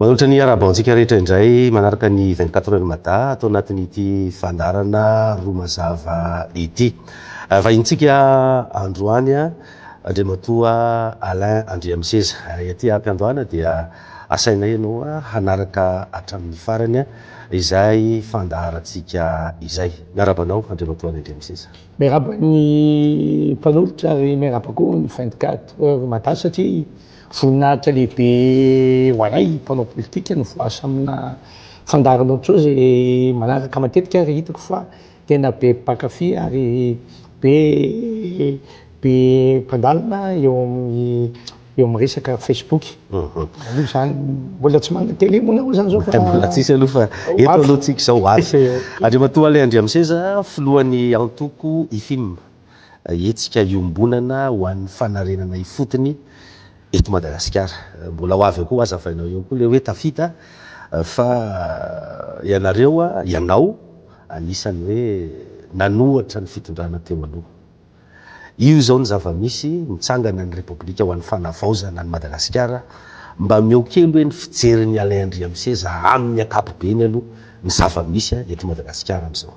Manolotra ny arabantsika rehetra indray manaraka ny 24 heures mada atao anatin'ity fandarana roa mazava ity. Vahintsika androany Andriamatoa Alain Andriamseza. Ety ampiandohana dia asainay ianao hanaraka hatramin'ny farany izay fandaharantsika izay. Miarabanao Andriamatoa Andriamseza. Miaraba ny mpanolotra ary miaraba koa ny 24 heures mada satria voninahitra lehibe ho anay mpanao politika no voasa amina fandaranao tso zay manaraka matetika ary hitako fa tena be mpankafy ary be mpandalina eo amin'ny resaka Facebook. Io zany mbola tsy manana télé moa zany zao fa mbola tsisy aloha fa eto aloha tsika zao avy. Andriamatoa Alain Andriamseza, filohan'ny antoko IFIM etsika iombonana ho an'ny fanarenana ifotony eto Madagasikara. Mbola ho avy koa azavainao eo koa le hoe tafita fa ianao anisany hoe nanohatra ny fitondrana teo aloha. Io zao ny zava-misy mitsangana ny Repoblika ho an'ny fanavaozana ny Madagasikara mba meo kely hoe ny fijerin'ny Alain Andriamseza amin'ny ankapobeny aloha ny zava-misy eto Madagasikara am'izao.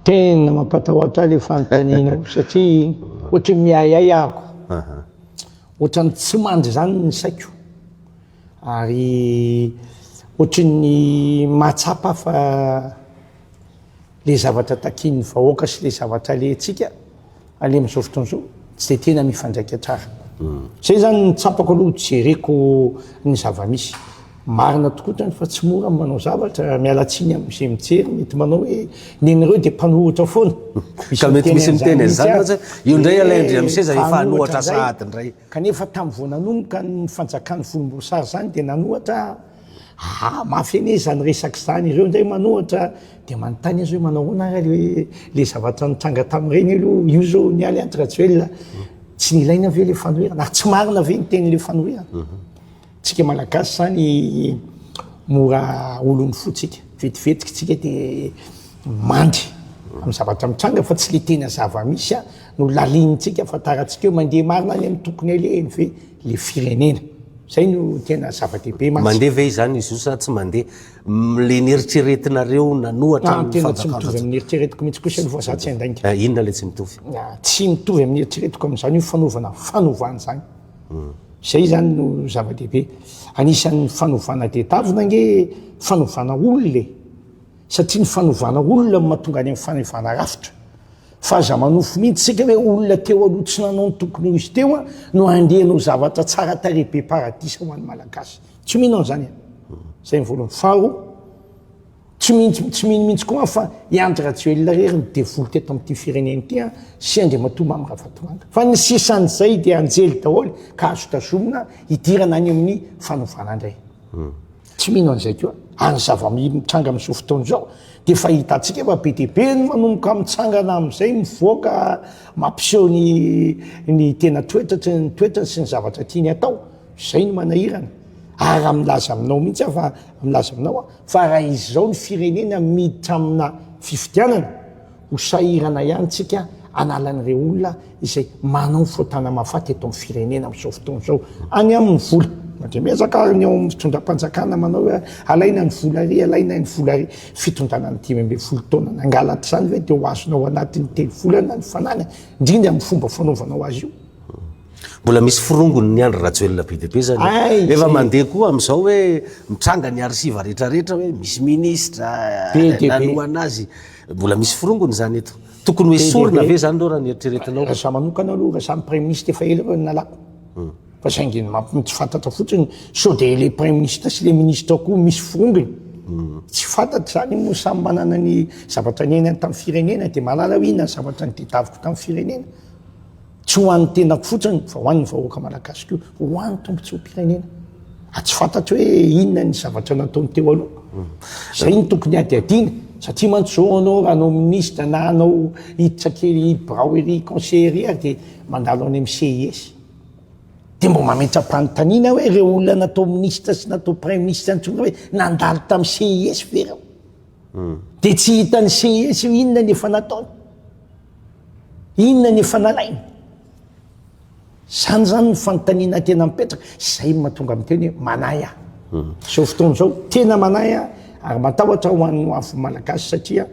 Tena mampatahotra le fanontaniana satria ohatry miayay ahako. Ohatran'ny tsy mandry zany ny saiko. Ary ohatry ny mahatsapa fa le zavatra takin'ny vahoaka sy le zavatra alentsika ale amin'izao fotoana izao tsy de tena mifandraika tsara. Zay zany ny tsapako aloha jereko ny zava-misy. Marina tokoa zany fa tsy mora manao zavatra mialatsiny amin'izay mijery mety manao hoe nenareo dia mpanohitra foana. Ka mety misy miteny an'izany fa io indray Alain Andriamseza efa hanohatra sahady indray. Kanefa tamin'ny vao nanomboka ny fanjakan'ny volomboasary zany dia nanohatra mafy ane zany resaka zany ireo indray manohatra dia manontany azy hoe manao hoana ary le zavatra nitranga tamin'ireny aloha io zao ny Alain Graduel tsy nilaina ve le fanohirana na tsy marina ve ny teny'le fanohirana. Tsika malagasy zany mora olon'ny fotsika vetivetiky tsika dia mandy amin'ny zavatra mitranga fa tsy le tena zava-misy no lalinitsika fataratsika eo mandeha marina any amin'ny tokony alehany ve le firenena. Zay no tena zava-dehibe mandeha ve izany izy io sa tsy mandeha le nieritreretinareo nanohatra tena tsy mitovy amin'ny eritreretiko mihitsy kosa aloha fa za tsy andaika. Inona le tsy mitovy? Tsy mitovy amin'ny eritreretiko amin'izany io fanovana zany. Zay zany no zava-dehibe. Anisan'ny fanovana tedavina nge fanovana olona satria ny fanovana olona mahatonga any amin'ny fanovana rafitra. Fa aza manofo mihitsy sika hoe olona teo aloha tsy nanao ny tokony ho izy teo no andehanao zavatra tsara tarehy be paradisa ho an'ny malagasy. Tsy mihinao zany. Zay ny voalohany. Faharoa, tsy mino mihitsy koa fa i Andry Rajoelina rery ny devoly teto amin'ity firenena ity sy Andriamatoa Mamy Ravatomanga. Fa ny sisan'izay dia anjely daholo ka azo tazomina hidirana any amin'ny fanovana indray. Tsy mino an'izay koa. Any zava-mitranga amin'izao fotoana izao dia fahitantsika fa be dia be no manomboka mitsangana amin'izay mivoaka mampiseho ny tena toetrany sy ny zavatra tiany atao. Zay no manahirana. Ary milaza aminao mihitsy fa raha izy zao ny firenena miditra amina fifidianana ho sahirana ihany tsika analan'ireo olona izay manao fotana mahafaty eto amin'ny firenena amin'izao fotoana izao any amin'ny vola. Dia miazaka ny ao amin'ny fitondram-panjakana manao hoe alaina ny vola ary fitondrana ny 5 taona nangalatra zany ve dia ho azonao anatin'ny 3 volana ny fanana indrindra amin'ny fomba fanaovanao azy io. Mbola misy firongony ny Andry Rajoelina be dia be zany. Efa mandeha koa amin'izao hoe mitranga ny arsiva rehetrarehetra hoe misy ministra nanohana azy. Mbola misy firongony zany eto. Tokony hoe sorina ve zany raha ny eritreretinao? Raha za manokana aloha raha samy Premier ministre efa ela nalako. Fa saingy tsy fantatra fotsiny sao dia le Premier ministre sy le ministre koa misy firongony. Tsy fantatra zany moa samy manana ny zavatra niainany tamin'ny firenena dia malala hoe inona ny zavatra nitadiaviko tamin'ny firenena. Tsy ho an'ny tenako fotsiny fa ho an'ny vahoaka malagasy koa, ho an'ny tombontsoam-pirenena. Tsy fantatra hoe inona ny zavatra nataony teo aloha. Zay ny tokony adiadiana satria mantsy anao raha anao ministra na anao hiditra kely brahoery conseillerie dia mandalo any amin'ny CIS. Dia mbo mametra-panontaniana hoe ireo olona natao ministra sy natao premier ministre ntsonga hoe nandalo tamin'ny CIS vera. Dia tsy hitan'ny CIS io inona ny efa nataony. Inona ny efa nalainy. zany ny fanontaniana tena mipetraka zay mahatonga amin'ny teny hoe manay aho zao fotoana zao tena manay aho ary matahotra ho an'ny afo malagasy satria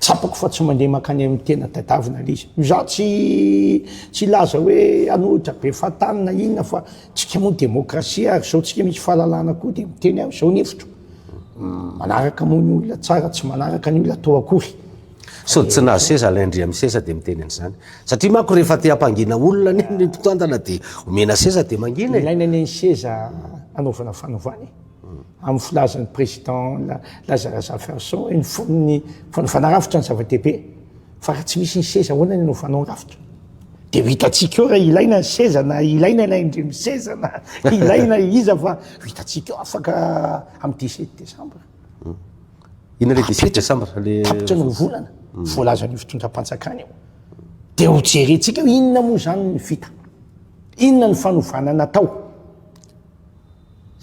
tsapako fa tsy mandeha makany amin'ny tena tadavina le izy za tsy laza hoe anohitra be fatanina inona fa tsika moa demokrasia ary zao tsika misy fahalalana koa dia miteny aho zao ny hevitro manaraka moa ny olona tsara tsy manaraka ny olona atao akory so tsy nahazo seza laindria amin'ny seza dia miteny an'izany satria manko rehefa te hampangina olona ny mpitondana dia omena seza dia mangina ilaina ny seza anaovana fanovany amin'ny filazan'ny président Lazare Zaferson ny fanarafitra ny zava-dehibe fa raha tsy misy ny seza ahoana ny anaovanao rafitra dia hitatsika eo raha ilaina ny seza na ilaina laindria amin'ny seza na ilaina iza fa hitatsika eo afaka amin'ny 17 décembre ina le 17 décembre tapitra ny volana voalazan'ny fitondram-panjakana eo dia ho jerentsika inona moa zany ny vita inona ny fanovana natao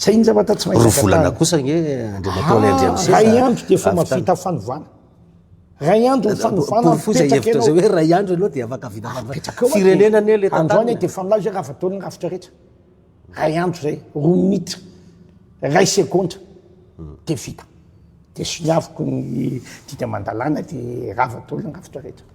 zay iny zavatra tsy maintsy volana kosa nge andriamatoa laindria amin'ny seza ray andro dia efa mavita fanovana ray andro ny fanovana zay hevitra zay hoe ray andro aloha dia afaka vita fanovana firenena anie le androany dia efa milaza hoe raha fataony ny rafitra rehetra ray andro zay roa minitra ray seconde dia vita dia soniaviko ny dida mandalana dia raha fataony ny rafitra rehetra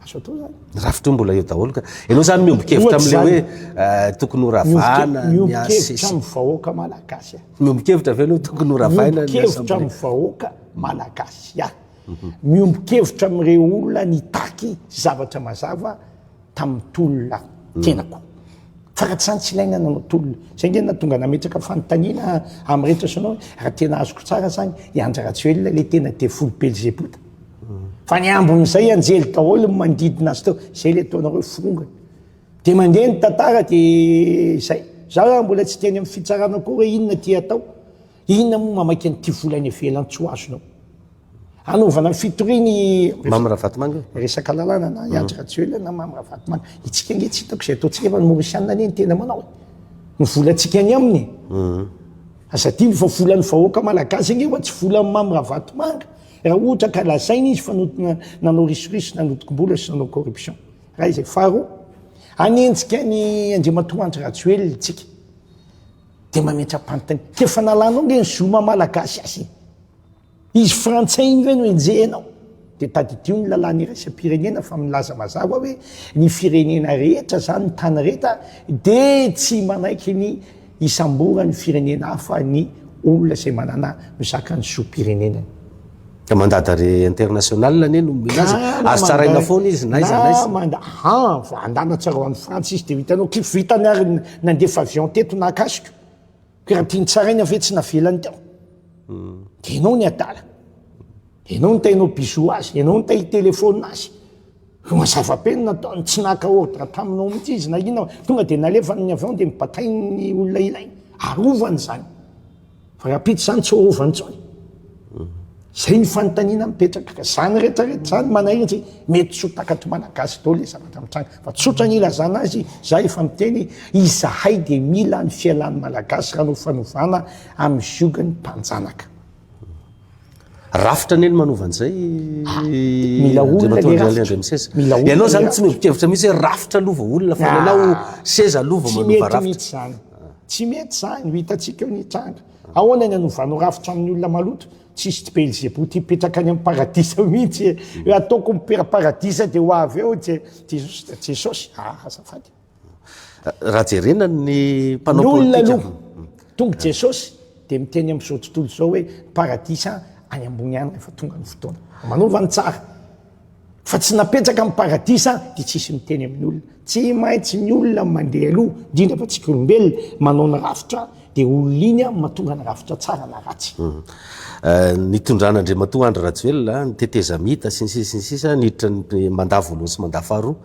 azo atao zany rafitra mbola eo daholo ka ianao zany miombokevitra am'le hoe tokony horavahana miombokevitra amin'ny vahoaka malagasy miombokevitra ve aloha tokony horavahana miombokevitra amin'ny vahoaka malagasy miombokevitra amin'ireo olona nitaky zavatra mazava tamin'ny tolona tenako fa raha tsy zany tsy ilaina nanao tolona zay nge natonga nametraka fanontaniana amin'ny rehetra sanao raha tena azoko tsara zany iandra Ratsioelina le tena defolo Belzebota fa ny ambon'izay anjely daholo mandidina azy teo zay le ataonareo forongany dia mandeha ny tantara dia zay za mbola tsy teny amin'ny fitsarana koa hoe inona ty atao inona moa mamaky an'ity volany ivelany tsy ho azonao anaovana ny fitoriny Mamy Ravatomanga resaka lalàna na Iandry Ratsioelina na Mamy Ravatomanga itsika nge tsy hitako zay ataontsika efa ny Maorisiana anie ny tena manao ny volantsika ny aminy azadiny fa volan'ny vahoaka malagasy nge fa tsy volan'ny Mamy Ravatomanga raha ohatra ka lazaina izy fa nanao risoriso nanotikom-bola sy nanao corruption raha izay faharoa anenjika ny andriamatoa Andry Ratsioelina tsika dia mametram-panontany tefa nalanao nge ny zoma malagasy azy izy frantsay iny ve no enjehanao dia tadidio ny lalàna iraisam-pirenena fa milaza mazava hoe ny firenena rehetra zany ny tany rehetra dia tsy manaiky ny isambora ny firenena hafa ny olona izay manana mizaka ny zo-pirenenany mandadary international anie no minazy azo tsaraina foana izy naiza andana tsara ho an'ny Frantsa izy dia vitanao vitany ary nandefa avion teto nakasiko ka raha tiany tsaraina ve tsy navelany teo dia ianao ny adala ianao nitainao bisou azy ianao nitai telefona azy mazava-penina ataony tsy naka ordre taminao mihitsy izy na inona tonga dia nalefany ny avion dia mipatay ny olona ilainy arovany zany fa rapity zany tsy arovany tsony zay ny fanontaniana mipetraka ka zany rehetrarehetra zany manahitsy mety tsotakato malagasy dao le zavatra mitranga fa tsotra ny ilazana azy za efa miteny izahay dia mila ny fialan'ny malagasy raha no fanovana amin'ny ziogany mpanjanaka rafitra neny manovan'izay mila olona ianao zany tsy mihevitra mihitsy hoe rafitra lova olona fa ianao seza lova manova rafitra zany tsy mety zany ho hitatsika eo ny tranga ahoana ny anovanao rafitra amin'ny olona maloto tsisy ty Belzebota hipetraka any amin'ny paradisa mihitsy hoe ataoko mipera paradisa dia ho avy eo jesosy azafady raha jerena ny mpanao olona aloha tonga jesosy dia miteny amin'izao tontolo zao hoe paradisa any ambony any rehefa tonga ny fotoana manova ny tsara fa tsy napetraka amin'ny paradisa dia tsisy miteny amin'ny olona tsy maintsy ny olona mandeha aloha indrindra fa tsika olombelona manao ny rafitra dia olona iny mahatonga ny rafitra tsara na ratsy nitondran'Andriamatoa Andry Ratsioelina niteteza mita sinsisa niditra ny mandaa voalohany sy mandaa faharoa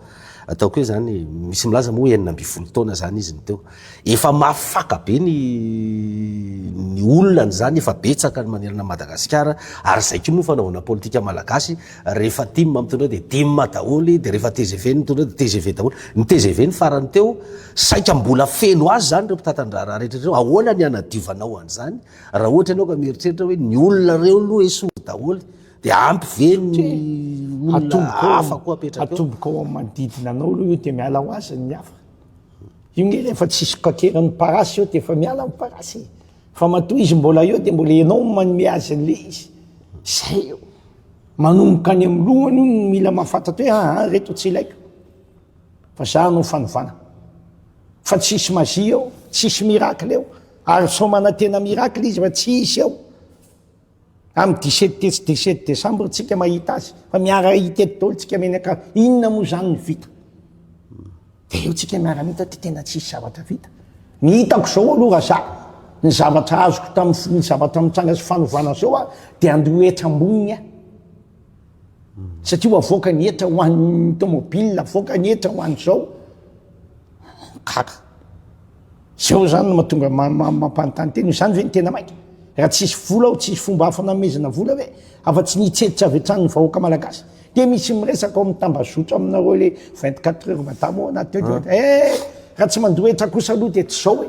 ataoko hoe zany misy milaza moa 9 taona zany izy ny teo efa mafaka be ny olona zany efa betsaka manerana Madagasikara ary zay ko moa fanaovana politika malagasy rehefa tim mitondra dia tim daholy dia rehefa TGV mitondra dia TGV daholo ny TGV ny farany teo saika mbola feno azy zany reo mpitandraraha rehetra ahoana ny anadiovanao an'izany raha ohatra ianao ka mieritreritra hoe ny olona reo aloha esory daholo dia ampy ve ny olona hafa koa apetraka atomboka ao amin'ny manodidina anao aloha io dia miala ho azy ny hafa io nge rehefa tsisy kakerany parasy eo de efa miala ny parasy fa matoa izy mbola eo de mbola ianao manome azy an'le izy zay eo manomboka any amin'ny lohany io no mila mahafantatra hoe reto tsy ilaiko fa za no fanovana fa tsisy magia eo tsisy miracle eo ary somana tena miracle izy fa tsisy eo amin'ny 17 décembre tsika mahita azy fa miara hiteto daholo tsika menaka inona moa zany ny vita de eo tsika miara-mita ty tena tsisy zavatra vita mihitako zao aloha za ny zavatra azoko tamin'ny zavatra mitsanga sy fanovana zao a de andoha etra amboniny a satria avoaka ny etra ho an'ny tomobile avoaka ny etra ho an'zao kaka zao zany mahatonga mampanontany teny zany ve ny tena mainka raha tsisy vola ao tsisy fomba hafa namezana vola hoe afa-tsy nitseditra avy hatrany ny vahoaka malagasy de misy miresaka ao amin'ny tambazotra aminareo le 24 heures madamo anaty raha tsy mandohetra kosa aloha de tsy zao hoe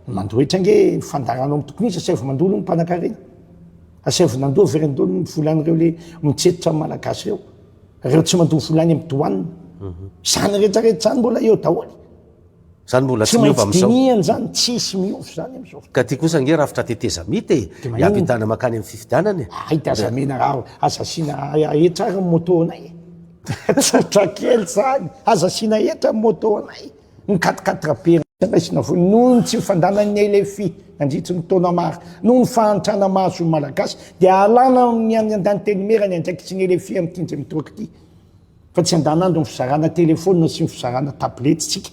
mandohetra nge fandaranao amin'ny tokony izy asevy mandolo ny mpanakarena asevy nandoa verendolo ny volan'ireo le mitseditra amin'ny malagasy reo reo tsy mandoa volany amin'ny doanina zany rehetrarehetra zany mbola eo daholy zany mbola tsy miova am'izao diniany zany tsisy miofo zany am'izao ka ty kosa nge rafitra teteza mity hiampitana makany amin'ny fifidianany de azamena raha azasina etra ny motonay tsotra kely zany azasina etra ny motonay ny 4 pera raisina vo noho ny tsy fandanany elefi nandritry ny taona maro noho ny fahantrana mahazo ny malagasy de alana miandany telimerany andraiky tsy ny elefi am'tindry mitoaky ty fa tsy andanandro ny fizarana telefôna sy ny fizarana tablety tsika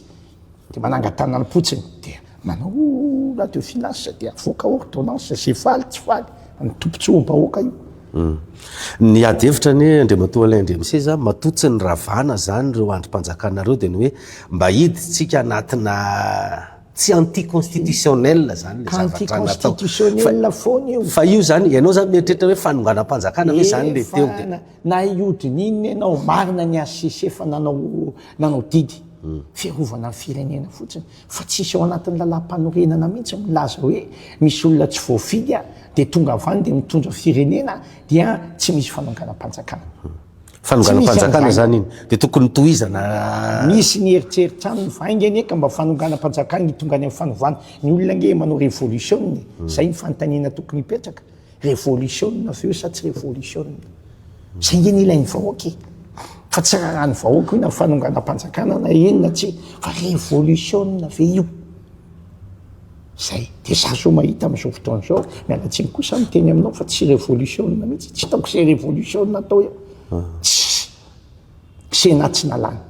de manangatana ny potsiny de manao la de finance de avoaka ordonnance sy faly tsy faly ny tompontsoam-bahoaka io ny ady hevitra ny andriamatoa lay andriamiseza matotsy ny ravana zany reo androm-panjakanareo de ny hoe mba hiditsika anatina tsy anticonstitutionnel zany le zavatra natao anticonstitutionnel foana io fa io zany ianao zany mieritreritra hoe fanonganam-panjakana hoe zany le teo de na iodiny iny ianao marina ny ACC fa nanao didy fiarovana ny firenena fotsiny fa tsisy ao anatin'ny lalam-panorenana mihitsy milaza hoe misy olona tsy voafidy a de tonga avany de mitondra firenena dia tsy misy fanonganam-panjakana fanonganam-panjakana zany iny de tokony tohizana misy ny eritreritranony vaingany eka mba fanonganam-panjakana ny tonga any amin'ny fanovana ny olona nge manao révolution zay ny fanontaniana tokony hipetraka révolution aveo sa tsy révolution zay nge ny ilainy vahoaky fa tsy raha ny vahoaka io na fanonganam-panjakana na enina tsy fa révolution ave io zay de za so mahita am'izao fotoana zao mialatsiny kosa miteny aminao fa tsy révolution mihitsy tsy taoko zay révolution natao eo sena tsy nalana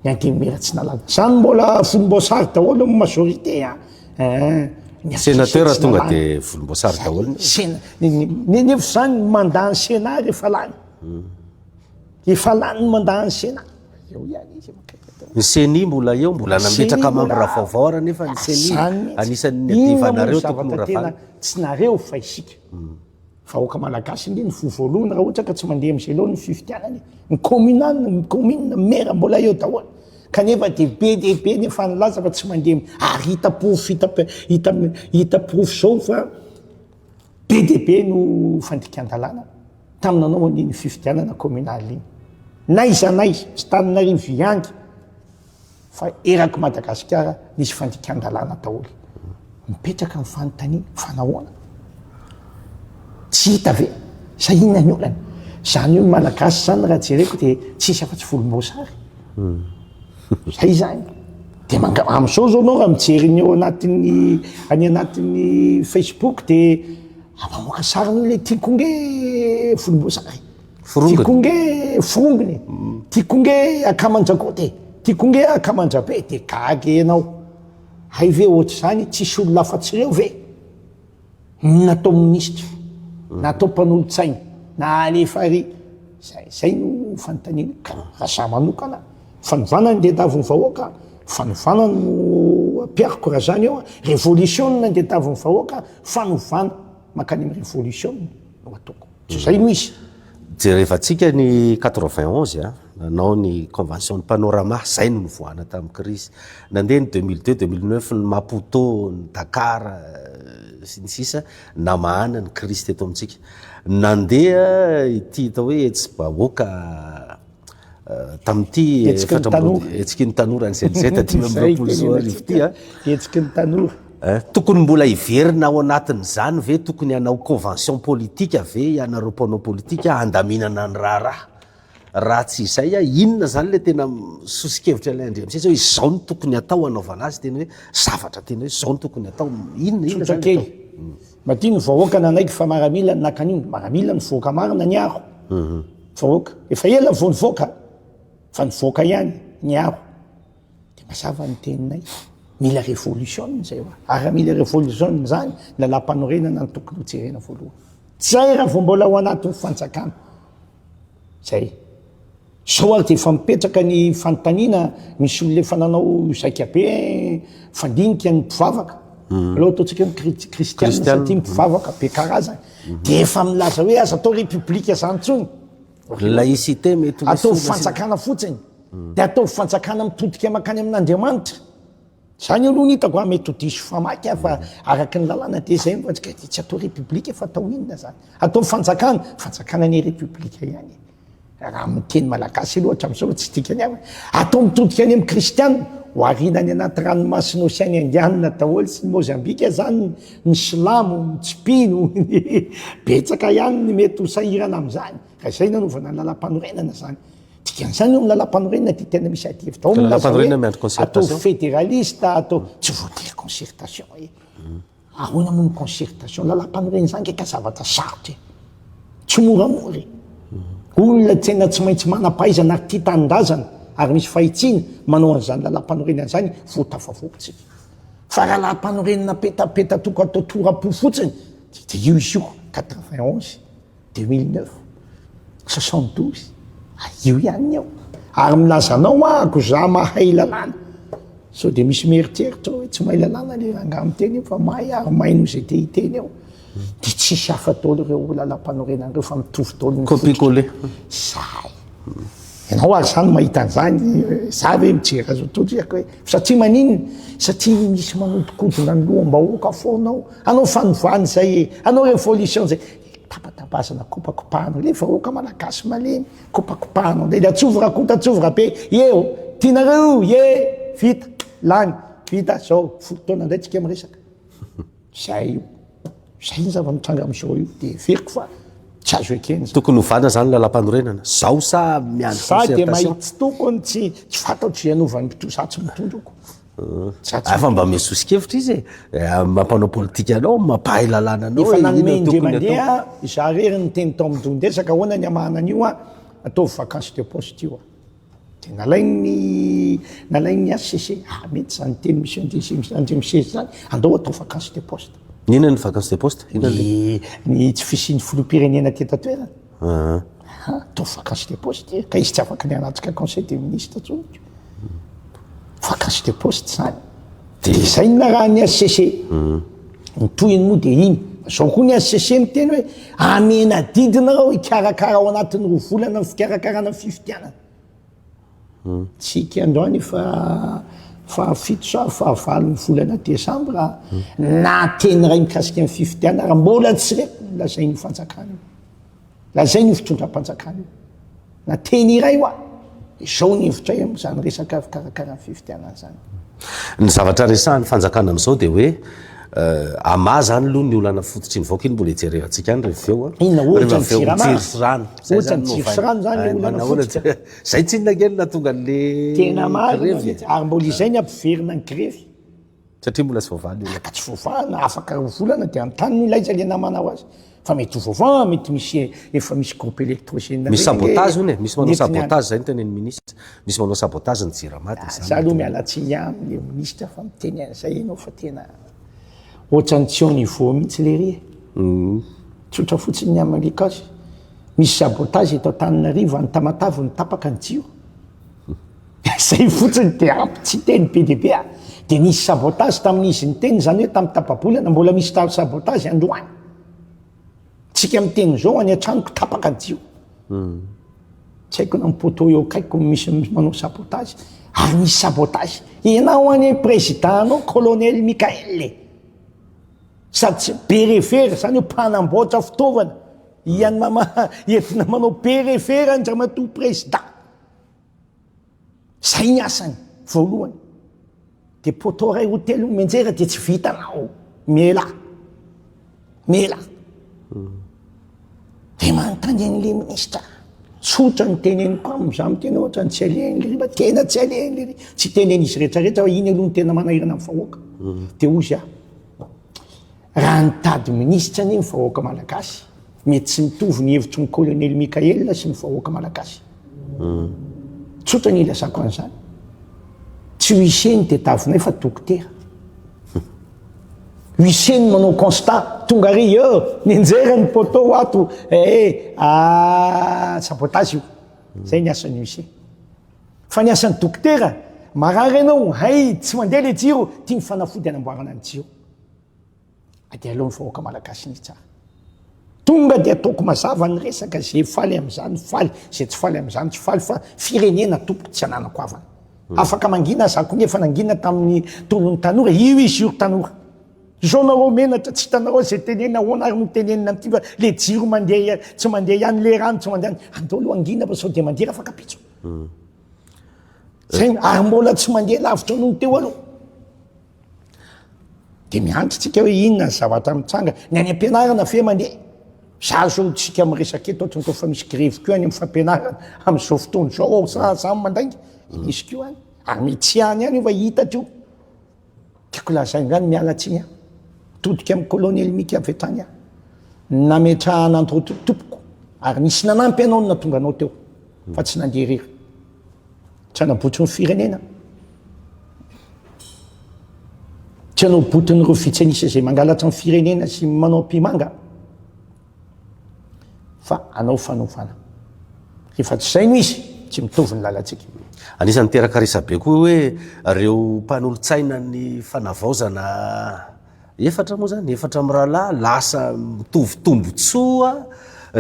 ny angemera tsy nalana zany mbola volomboasary daholo amin'ny majorité sénateur tonga de volomboasary daholo nefa zany mandany sena rehefa lany efa lany mandany sena eo ihany izy ny seni mbola eo mbola nametraka mambra vaovao ara nefa ny seni anisan'ny adivanareo tokony tena tsy nareo fa isika vahoaka malagasy nge ny vovoalohany raha ohatra ka tsy mandeha am'zay loha ny fifidianany ny commune maire mbola eo daholo kanefa de be nefa nylaza fa tsy mandeha ary hitaprofo zao fa be de be no fandrikan-dalàna taminanao aniny fifidianana communaly iny naiza tsy taninarivo iangy fa eraky Madagasikara nisy fandrikan-dalàna daholo mipetraka ny fanontaniana fanahoana tsy hita ve sa inona ny olana zany io ny malagasy zany raha jereko de tsisy afa-tsy volomboasary zay zany de am'izao zao anao raha mijery eo anatin'ny anatin'ny Facebook de mamoaka sariny le tiako nge volomboasary tiako nge forongony tiako nge akamandragote tiako nge akamandrabe de gagy ianao hay ve ohatra zany tsisy olona afa-tsy reo ve natao ministra natao mpanolotsaina na alefary zay no fanontaniana ka raha za manokana fanovana ny dedaviny vahoaka fanovana no ampiariko raha zany eo révolution ny dedaviny vahoaka fanovana makany amin'ny révolution no ataoko zay no izy jerevantsika ny 91 nanao ny convention ny panorama zay no nivoana tamin'ny crise nandeha ny 2002 2009 ny Maputo ny Dakar sy ny sisa namahana ny crise teto amintsika nandeha ity atao hoe tsy bahoaka tamin'ity Hetsiky ny tanora. hetsiky ny tanora ny zelizeta 520 ty a hetsiky ny tanora. tokony mbola hiverina ao anatin'izany ve tokony hanao convention politika ve ianareo mpanao politika andaminana ny raha tsy izay a inona zany le tena sosikevitra ilay andriamitsetsy hoe izao no tokony atao anaovana azy tena hoe zavatra tena hoe izao no tokony atao inona zany kely matiny vahoaka nanaiky fa maramila ny nakan'iny maramila ny voaka marina ny aro vahoaka efa ela vo nivoaka fa nivoaka ihany ny aro de mazava ny teninay mila révolution zay ary raha mila révolution zany lalam-panorenana ny tokony hojerena voalohany zay raha vo mbola ao anatin'ny fanjakana zay zao ary de efa mipetraka ny fanontaniana misy olona efa nanao zakabe fandinika ny mpivavaka aloha ataontsika kristiana satria mpivavaka be karazany de efa milaza hoe aza atao république zany-tsony laïcité mety atao fanjakana fotsiny de atao fanjakana mitodika makany amin'Andriamanitra zany aloha ny hitako mety ho diso famaky fa araky ny lalàna de zay mivatsika tsy atao république fa atao inona zany atao fanjakana ny république ihany raha miteny malagasy aloha hatramin'izao tsy dikany avy atao mitodika any amin'ny kristianina ho arinany anaty ranomasina osiany indianina daholo sy ny mozambika zany ny silamo ny tsipino betsaka ihany ny mety ho sahirana amin'izany raha izay nanovana ny lalam-panorenana zany dikan'izany eo amin'ny lalam-panorenana ty tena misy ady hevitra atao fédéraliste atao tsy voatery concertation ahoana moa ny concertation lalam-panorenana zany keka zavatra sarotra tsy moramory olona tena tsy maintsy manam-pahaizana ary tia tanindrazana ary misy fahitsina manao an'izany lalam-panorenana zany voatafavokotsika fa raha lalam-panorenana petapeta toko atao torapo fotsiny de io izy io 91 2009 72 io ihany eo ary milazanao ako za mahay lalàna sao de misy mieritseritra hoe tsy mahay lalàna le ranga miteny io fa mahay ary mahay no zay te hiteny eo de tsisy hafa taolo reo lalam-panorenana reo fa mitovy taolo copier-coller zay ianao ary zany mahita an'izany za ve mijery azo totriako hoe satria maninona satria misy manodikodina ny loham-bahoaka foanao anao fanovany zay anao révolution zay tapatabazana kopakopahana le vahoaka malagasy malemy kopakopahana le atsovra kota atsovra be eo tianareo vita lany vita zao fotoana ndray tsika miresaka zay io zay ny zava-mitranga am'izao io de veriko fa tsy azo ekeny tokony hovana zany lalam-panorenana zao sa miany za de mahitsy tokony tsy fantatry ianovan'ny mpitoza tsy mitondroko fa mba mesosikevitra izy mampanao politika anao mampahay lalàna anao efa nanomendre mandeha za rery ny teny tao amidondresaka ahoana ny amahanan'io a ataovy vacance de poste io de nalaigny HCC mety zany teny misy andremisesy zany andao atao vacance de poste inona ny vacance de poste ny tsy fisiany filoham-pirenena tetatoerana atao vacance de poste ka izy tsy afaka ny anatsika conseil des ministres tsony vacance de poste zany de zay na raha ny HCC nitohiny moa de iny zao koa ny HCC miteny hoe amena didina rao hikarakara ao anatin'ny roa volana ny fikarakarana fifidianana tsika androany fa fito sa fa valony volana desambra na teny ray mikasika ny fifidiana raha mbola tsy reto lazay ny fanjakana lazay ny fitondram-panjakana na teny iray oa zao ny hevitra am'zany resaka fikarakara ny fifidianana zany ny zavatra resahan'ny fanjakana am'izao de hoe ama zany aloha ny olana fototry ny vaoaka iny mbola hijerevantsika any reveo inona ohatra ny jirano ohatra ny jirosirano zany le olana fototra zay tsy inona ngely natonga an'le tena maro ary mbola izay ny ampiverina ny grevy satria mbola tsy voavaly ka tsy voavahana afaka volana de antany no ilaiza le namanao azy fa mety ho voavah mety misy efa misy groupe électrogène misy sabotage ony misy manao sabotage zay ny teneny ministre misy manao sabotage ny jiramaty za aloha mialatsy amle ministre fa miteny an'izay ianao fa tena ohatrany tsy au niveau mihitsy le ry tsotra fotsiny ny amalikasy misy sabotage eto Antananarivo any Tamatave ny tapaka ny jio zay fotsiny de ampy tsy teny PDB de nisy sabotage tamin'izy ny teny zany hoe tamin'ny tapabolana mbola misy sabotage androany tsika miteny zao any an-tranoko tapaka ny jio tsy haiko na mipoto eo akaiko misy manao sabotage ary misy sabotage ianao any président anao colonel Mikael sady tsy berefery zany hoe mpanamboatra fitaovana iany entina manao berefery andramatoa président zay ny asany voalohany de poto ray hotely menjera de tsy vitanao mela de manontany an'le ministra tsotra ny teneniko am'za mitena ohatra ny tsy alehany le riba tena tsy alehany le tsy teneny izy rehetrarehetra hoe iny aloha ny tena manahirana amin'ny vahoaka de ozy raha nitady ministra ny vahoaka malagasy mety tsy mitovy ny hevitry ny colonel Mikael sy ny vahoaka malagasy tsotra ny ilasako an'izany tsy hoiseny de tavinay fa dokotera hoiseny manao constat tonga ry nianjera ny poto ato sabotage io zay ny asany hoiseny fa ny asany dokotera marary anao hay tsy mandeha le jiro tia ny fanafody anamboarana ny jiro ade aloha ny vahoaka malagasy ny tsara tonga de ataoko mazava ny resaka zay faly am'izany faly zay tsy faly am'izany tsy faly fa firenena tompoky tsy ananako avana afaka mangina zako ny efa nangina tamin'ny tolon'ny tanora io izy io tanora zao nareo menatra tsy hitanareo zay tenena ahoana ary no tenenina ty fa le jiro mandeha tsy mandeha ihany le rano tsy mandeha andao aloha angina fa sao de mandeha afaka pitso zay ary mbola tsy mandeha lavitra noho teo aloha de miantritsika hoe inona ny zavatra mitsanga ny any am-pianarana fe mandeha za zao tsika miresaka eto ohatrany fa misy grevy keo any amin'ny fampianarana am'izao fotoana zao ao samy mandainga misy keo any ary mitsy any any fa hitatra io tiako lazay ngany mialatsiny todika amin'ny colonel Mika avy etany nametrahana andro tompoko ary nisy nanampy anao na tonga anao teo fa tsy nandeha rery tsy anabotsy ny firenena tsy anao botin'ireo fitsanisa zay mangalatra ny firenena sy manao mpimanga fa anao fanovana rehefa tsy zay no izy tsy mitovy ny lalantsika anisan'ny teraka resabe koa hoe reo mpanolotsaina ny fanavaozana efatra moa zany efatra amin'ny rahalahy lasa mitovy tombotsoa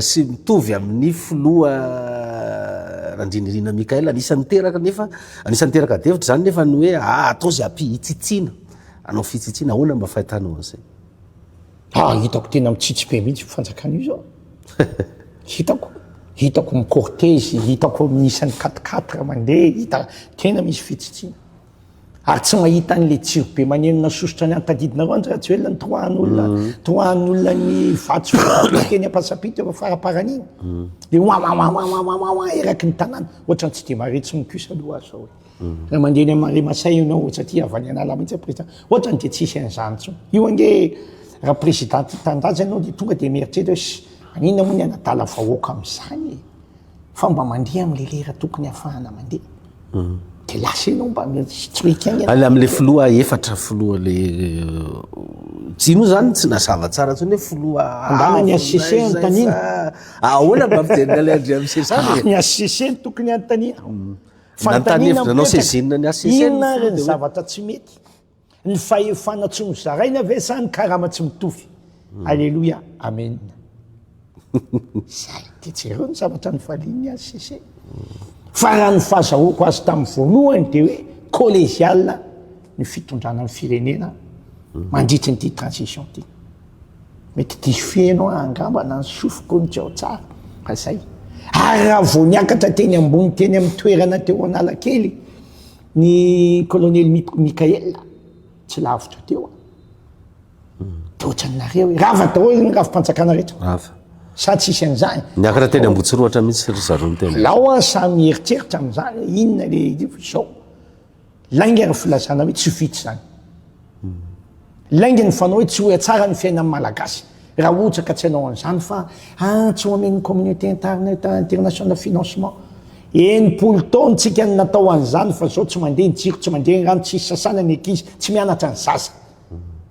sy mitovy amin'ny filoha Randrinirina Mikael anisan'ny teraka nefa anisan'ny teraka devitra zany nefa ny hoe atao zay ampihitsitsina anao fitsitsina ahoana mba fahitanao an'izay hitako tena mitsitsy be mihitsy fanjakana io zao hitako micortege hitako miisan'ny 4-4 mandeha hita tena misy fitsitsina ary tsy mahita an'le tsiro be manenona sosotra ny antadidinareo any raha tsy hoe ny tohan'olona ny vatso teny ampasapita efa faraparan'iny de eraky ny tanàna ohatrany tsy de maretsy ny kusa aloha azy zao raha mandeha ny amare masay ianao satria avy any anala mihitsy président ohatrany de tsisy an'izany tsony io ange raha présidenty tandaza ianao de tonga de mieritreritra hoe anina moa ny anadala vahoaka am'izany fa mba mandeha am'le lera tokony hafahana mandeha de lasa ianao mba tsroikany ale am'le filoha efatra filoha le tsino zany tsy nasava tsara tsony hoe filoha andana ny ACC antanina ahoana mba fijerina le andre am'se zany ny ACC tokony antanina nantanevitra anao sezinina ny ACC inona ny zavatra tsy mety ny fahefana tsy mizaraina ve sa ny karama tsy mitovy alleloia amen zay de jereo ny zavatra ny valiny ACC fa raha ny fahazahoako azy tamin'ny voalohany de hoe collégial ny fitondrana ny firenena mandritry nyty transition ty mety diso fienao angambana ny sofiko ny tsy ao tsara fa zay ary raha vo niakatra teny ambony teny amin'ny toerana teo Analakely ny colonel Mikael tsy lavitra teo de ohatranareo hoe rava daholo ny ravi-panjakana rehetra sa tsisy an'izany niakatra teny Ambotsiroatra mihitsy ry zareo ny tena lao a samy mieritreritra am'izany inona le zao lainga ary filazana hoe tsy vitsy zany lainga ny fanao hoe tsy hoe tsara ny fiainan'ny malagasy raha ohatra ka tsy hanao an'izany fa tsy hoamen'ny communauté international financement enimpolo taona tsika ny natao an'izany fa zao tsy mandeha ny jiro tsy mandeha ny rano tsisy sasana ny ankizy tsy mianatra ny zaza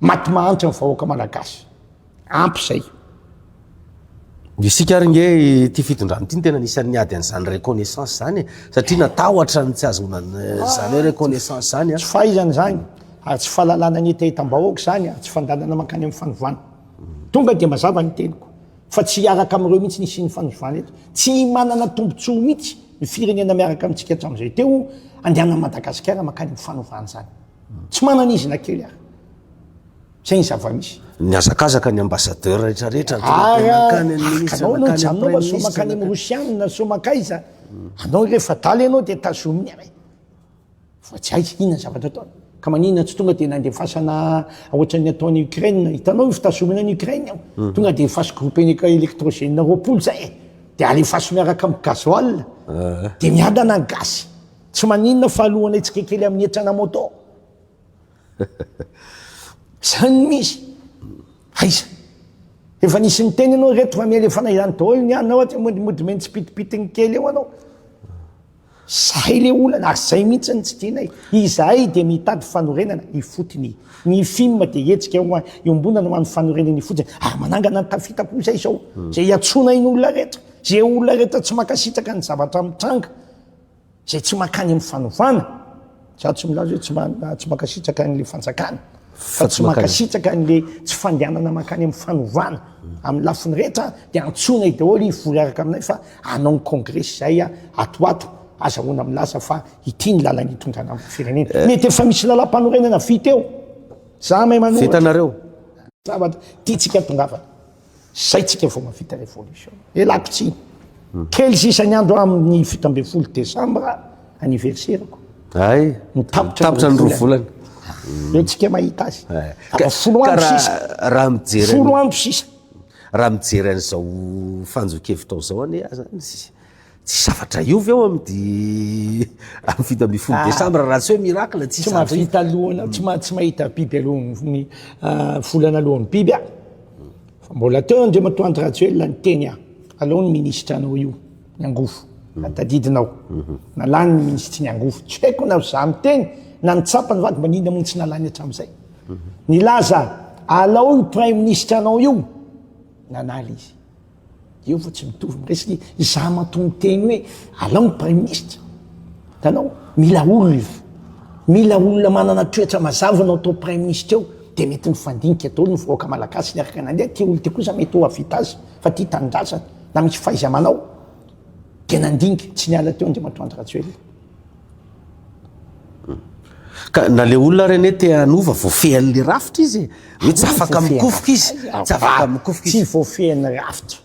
maty mahantra ny vahoaka malagasy ampy zay isika ary nge ty fitondrano ty ny tena nisan'ny ady an'izany reconnaissance zany satria natahotra ny tsy azonany zany hoe reconnaissance zany tsy fahaizany zany ary tsy fahalalana ny etahitam-bahoaka zany tsy fandalana makany amin'ny fanovana tonga de mazava ny teniko fa tsy hiaraka am'ireo mihitsy nisy ny fanovana eto tsy manana tombontsoa mihitsy ny firenena miaraka amintsika hatram'izay teo andehanana Madagasikara makany amin'ny fanovana zany tsy manana izy na kely ary zay ny zava-misy ny azakazaka ny ambassadeur rehetrarehetra anao no janonao so makany amin'ny Rosiana so makaiza anao rehefa daly ianao de États-Unis fa tsy hay inona zavatra ataony ka maninona tsy tonga de nandefasana ohatran'ny ataony Ukraine hitanao io fitazomana ny Ukraine ao tonga de efasy groupe électrogène roapolo zay de alefasy miaraka amin'ny gasoil de miadana ny gasy tsy maninona fa alohana itsikekely amin'ny hetrana moto zany misy aiza efa nisy ny teny anao reto fa mialefana izany daholo ny anao ohatra modimody meny tsy pitipitiny kely eo anao zay le olana ary zay mihitsy ny tsy tianay izahay de mitady fanorenana ifotiny ny film de hetsika iombonana man'ny fanorenana ifotsiny ary manangana ny tafitapo zay zao zay iatsona iny olona rehetra zay olona rehetra tsy makasitraka ny zavatra mitranga zay tsy makany amin'ny fanovana za tsy milaza hoe tsy makasitraka n'le fanjakana fa tsy makasitraka n'le tsy fandehanana makany amin'ny fanovana amin'ny lafiny rehetra de antsona i daholo ivory araka aminay fa anao ny congrès zay atoato azahoana milaza fa ity ny lalany hitondrana amin'ny firenena mety efa misy lalam-panorenana vita eo za mahay manohatra vitanareo zavatra tiatsika tongavana zay tsika vao mavita révolution elako tsy kely sisa ny andro amin'ny 17 décembre anniversaireko ay tapotra ny rovolana eo tsika mahita azy folo andro sisa raha mijery folo andro sisa raha mijery an'izao fanjokevitao zao ane zany tsy zavatra iovy eo amin'ny 17 décembre raha tsy hoe miracle tsy mavita alohana tsy mahita biby alohan'ny volana alohan'ny biby fa mbola teo andriamatoa antraduel ny teny alao ny ministre anao io ny angofo tadidinao nalany ny ministre ny angofo tsy haiko na za miteny na nitsapany vaty manina moa tsy nalany hatramin'izay nilaza alao io prime ministre anao io nanaly izy io fa tsy mitovy miresy za maton'ny teny hoe alao ny prime ministre tanao mila olona manana toetra mazava nao atao prime ministre eo de mety nifandinika daholo ny vahoaka malagasy ny araka nandeha ty olo ty kosa mety ho avita azy fa ty tanindrazana na misy faiza manao de nandinika tsy niala teo andriamatoa Andrajoely ka na le olona reny te anova voafehan'le rafitra izy hoe tsy afaka mikofoka izy tsy afaka mikofoka tsy voafehan'ny rafitra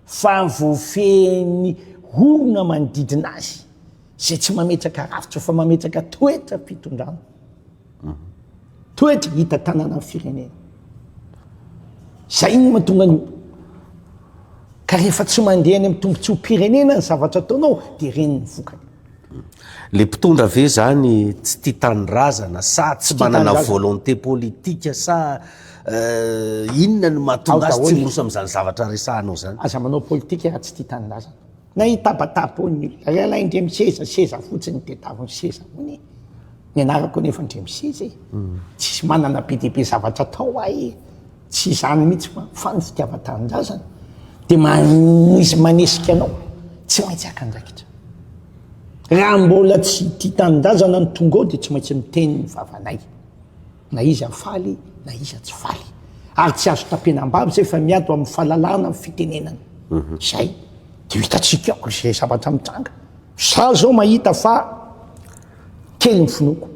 fa voafehan'ny olona manodidina azy zay tsy mametraka rafitra fa mametraka toetra fitondrana toetra hita tanàna amin'ny firenena zay iny mahatonga an'io ka rehefa tsy mandeha any amin'ny tombontsi pirenena ny zavatra ataonao de reny ny vokany le mpitondra ve zany tsy tia tanirazana sa tsy manana volonté politique sa inona ny mahatonga azy tsy miroso amin'izany zavatra resahanao zany aza manao politika raha tsy tia tanirazana na hitabatabo ny olona raha indre miseza fotsiny de taviny seza ny anarako nefa ndre miseza tsisy manana be dehibe zavatra atao ay tsy zany mihitsy fa ny fitiava-tanindrazana de izy manesika anao tsy maintsy akandraikitra raha mbola tsy tia tanindrazana ny tonga ao de tsy maintsy miteny ny vavanay na izy afaly na izy tsy faly ary tsy azo tapenam-bavy zay fa miado amin'ny fahalalana amin'ny fitenenana zay de hitatsika ao zay zavatra mitranga za zao mahita fa kely ny finoko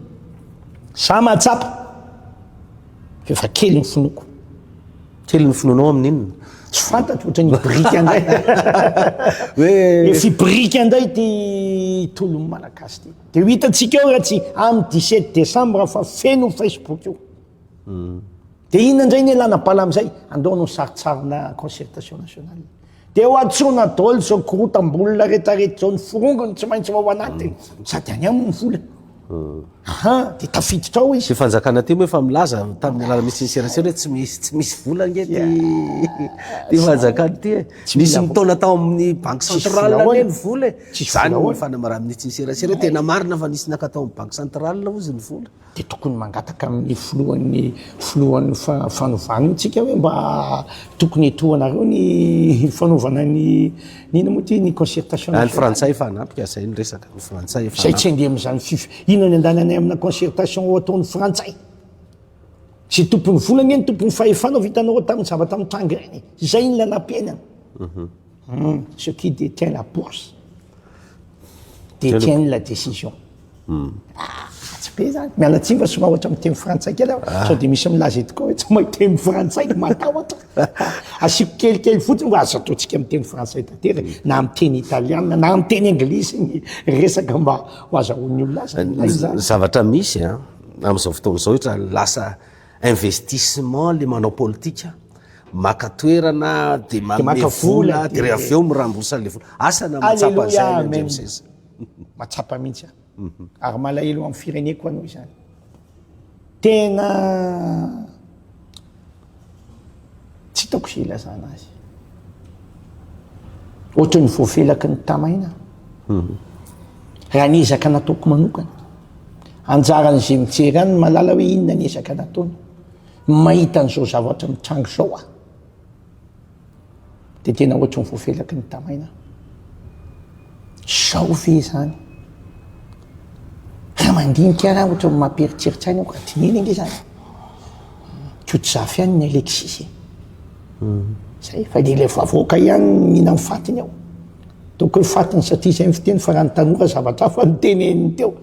za mahatsapa efa kely ny finoko kely ny finonao amin'inona tsy fantatro ohatra ny brika anday hoe efi brika anday ty tolon'ny malagasy ty de ho hitatsika eo raha tsy amin'ny 17 décembre fa feno Facebook io de inona indray ny alana bala am'izay andaonao saritsarina concertation nationale de ho atsona daholo zao korotam-bolona rehetrarehetra zao ny forongony tsy maintsy ao anaty sady any aminy vola de tafiditra ao izy sy fanjakana ty moa efa milaza tamin'ny alala misy inserasera hoe tsy misy vola nge ty fanjakana ty misy mitona tao amin'ny banque centrale ane ny vola zany ny fanamara ministre inserasera hoe tena marina fa nisy nakatao amin'ny banque centrale ozy ny vola de tokony mangataka amin'ny filohan'ny fanovana tsika hoe mba tokony etohanareo ny fanovana ny nina moa ty ny concertation ny frantsay fa anampika zay ny resaka ny frantsay zay tsy andeha am'izany ino ny andananay amina concertation ataon'ny frantsay sy tompony volana eny tompony fahefanao vitanao tamin'ny zavatra mitranga reny zay ny lanam-piainana ce qui détient la bourse détient la décision tsy be zany miala tsimba soma ohatra miteny frantsay kely sao de misy milaza eto koa hoe tsy mahiteny frantsay matahotra asiko kelikely fotsiny mba azo ataontsika amin'ny teny frantsay tanteraka na amin'ny teny italiana na amin'ny teny anglisy ny resaka mba ho azahoan'ny olona azy zavatra misy a amin'izao fotoana izao ohatra lasa investissement le manao politika maka toerana de manome vola de rehefa aveo mirambosa le vola asana matsapa an'izay am'sesa matsapa mihitsy ary malahelo amin'ny fireneko anao izany tena tsy hitako sy ilazana azy ohatra ny voafelaky ny tamaina raha ny ezaka nataoko manokana anjaran'izay mijery any malala hoe inona ny ezaka nataony mahita an'izao zavatra mitrango zao a de tena ohatra ny voafelaky ny tamaina zao ve zany raha mandinika raha ohatra ny mampieritreritra any ka dineny nge zany kotsafy any ny Alexis zay fa de le favoaka ihany mihina ny fatiny ao toko hoe fatiny satria zay fiteny fa raha ny tanora zavatra fa niteneniny teo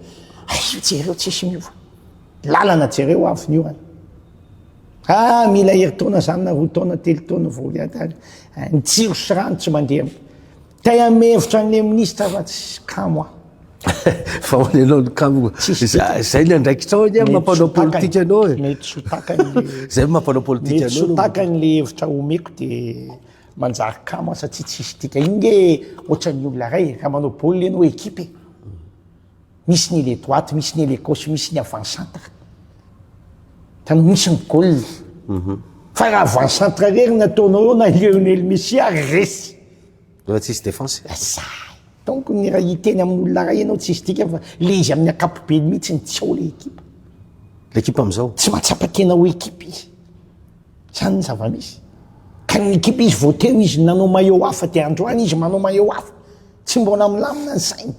io jereo tsisy miova lalana jereo avy ny orany mila herintaona zany na roa taona telo taona volyatany ny tsiro sy rano tsy mandeha tay amehevitra an'le ministra fa tsy kamo fa olelao ny kamo zay le andraikitrao ny mampanao politika anao mety sotakany zay mampanao politika anao sotakany le hevitra omeko de manjary kamo satria tsisy tika inge ohatran'ny olona ray raha manao baolina ianao équipe misy ny le droite misy ny le gauche misy ny avant-centre tany misy ny goal fa raha avant-centre rery nataonao eo na Lionel Messi resy tsisy défense donc ny raha hiteny amin'olona ray ianao tsisy tika fa le izy amin'ny akapobeny mihitsy ny tsy ao le l'équipe am'izao tsy mahatsapa tena ho équipe izy zany ny zava-misy ka ny équipe izy voateo izy nanao maillot hafa de androany izy manao maillot hafa tsy mbona milamina ny sainy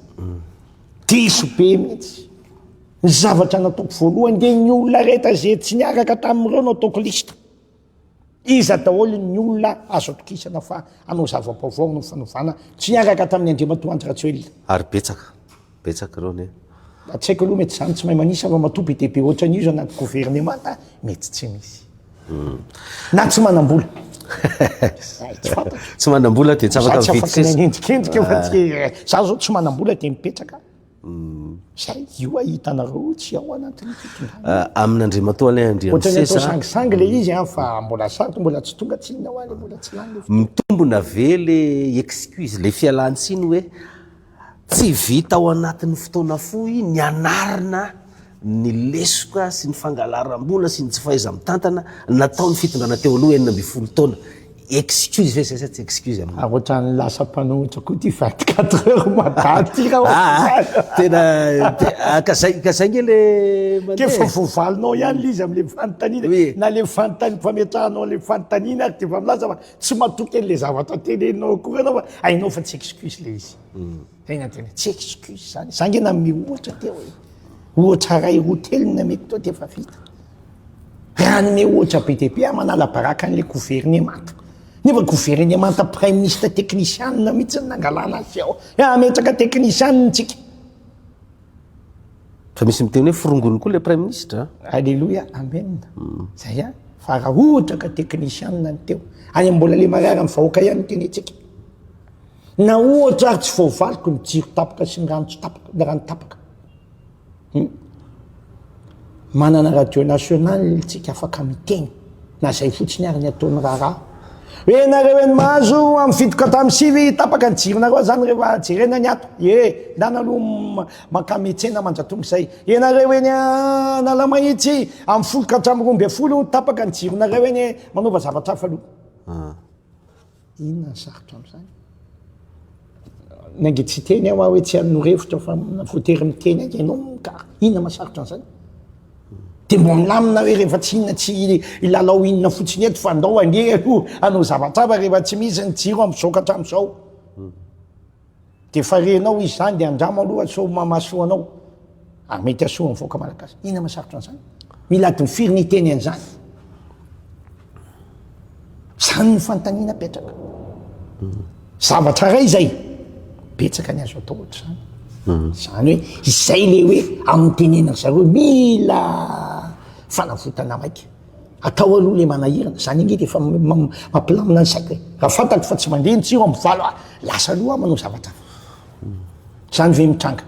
diso be mihitsy ny zavatra nataoko voalohany de ny olona reta zay tsy niaraka tamin'ireo no ataoko lista iza daholo ny olona azo atokisana fa anao zava-baovao no fanovana tsy niaraka tamin'ny Andriamatoa Rajoelina ary betsaka reo ne tsy haiko aloha mety zany tsy mahay manisa fa matoa be dehibe ohatran'izo anaty gouvernement mety tsy misy na tsy manam-bola tsy manam-bola de tsy afaka vitsekendrikendrika fa za zao tsy manam-bola de mipetraka zay io ahitanareo tsy ao anatin'ny fitondrana amin'Andriamatoa le Andriamasesa sangisangy le izy fa mbola sarotro mbola tsy tonga tsinao ale mbola tsy lany mitombona ve le excuse le fialantsiny hoe tsy vita ao anatin'ny fotoana fohy ny anarina ny lesoka sy ny fangalaram-bola sy ny tsy fahaiza mitantana nataony fitondrana teo aloha 40 taona excuse ve zay tsy excuse amin'ny ohatrany lasa mpanohitra koa ty 24 heures madaty raha tena ka zay nge le ke fa voavalinao ihany le izy am'le fanontaniana na le fametrahanao le fanontaniana ary de fa milaza fa tsy matoky an'le zavatra teneninao akory anao fa ainao fa tsy excuse le izy tena tena tsy excuse zany zange na mihoatra teo ohatra ray hotelina mety teo de fa vita raha nyme ohatra be dehibe manala baraka an'le gouvernement nefa gouvernement prime ministre technicianina mihitsy ny nangalana azy ao ametraka technicianina tsika fa misy miteny hoe firongony koa le prime ministre alleluia amen zay fa raha ohatra ka technicianina ny teo any mbola le marara amin'ny vahoaka ihany tenetsika na ohatra ary tsy voavaliko ny jiro tapaka sy ny rano tsy tapaka ny rano tapaka manana radio national tsika afaka miteny na zay fotsiny ary ny ataony raharaha hoe nareo eny mahazo amin'ny fitoka tamin'ny sivy tapaka ny jironareo zany rehefa jerena ny ato ndana aloha makametsena manjatongo zay nareo eny nala mahitsy amin'ny 14 tapaka ny jironareo eny manova zavatra hafa aloha inona ny sarotra am'izany nange tsy teny aho hoe tsy anorefotra fa voatery miteny aky ianao mokara inona masarotra an'izany de mbo milamina hoe rehefa tsy inona tsy ilalao inona fotsiny eto fa andao ande aloha anao zavatra fa rehefa tsy misy ny jiro am'izokatra am'izao de fa renao izy zany de andramo aloha so mamasoanao mety asoa ny voaka malagasy inona masarotra an'izany mila ady mifiry ny teny an'izany zany ny fanontaniana petraka zavatra ray zay betsaka ny azo atao ohatra zany hoe izay le hoe amin'ny tenenana zareo mila fanavotana maika atao aloha le manahirana zany inge de efa mampilamina ny saiko hoe raha fantako fa tsy mandeha ny tsiro amin'ny valo lasa aloha manao zavatra zany ve mitranga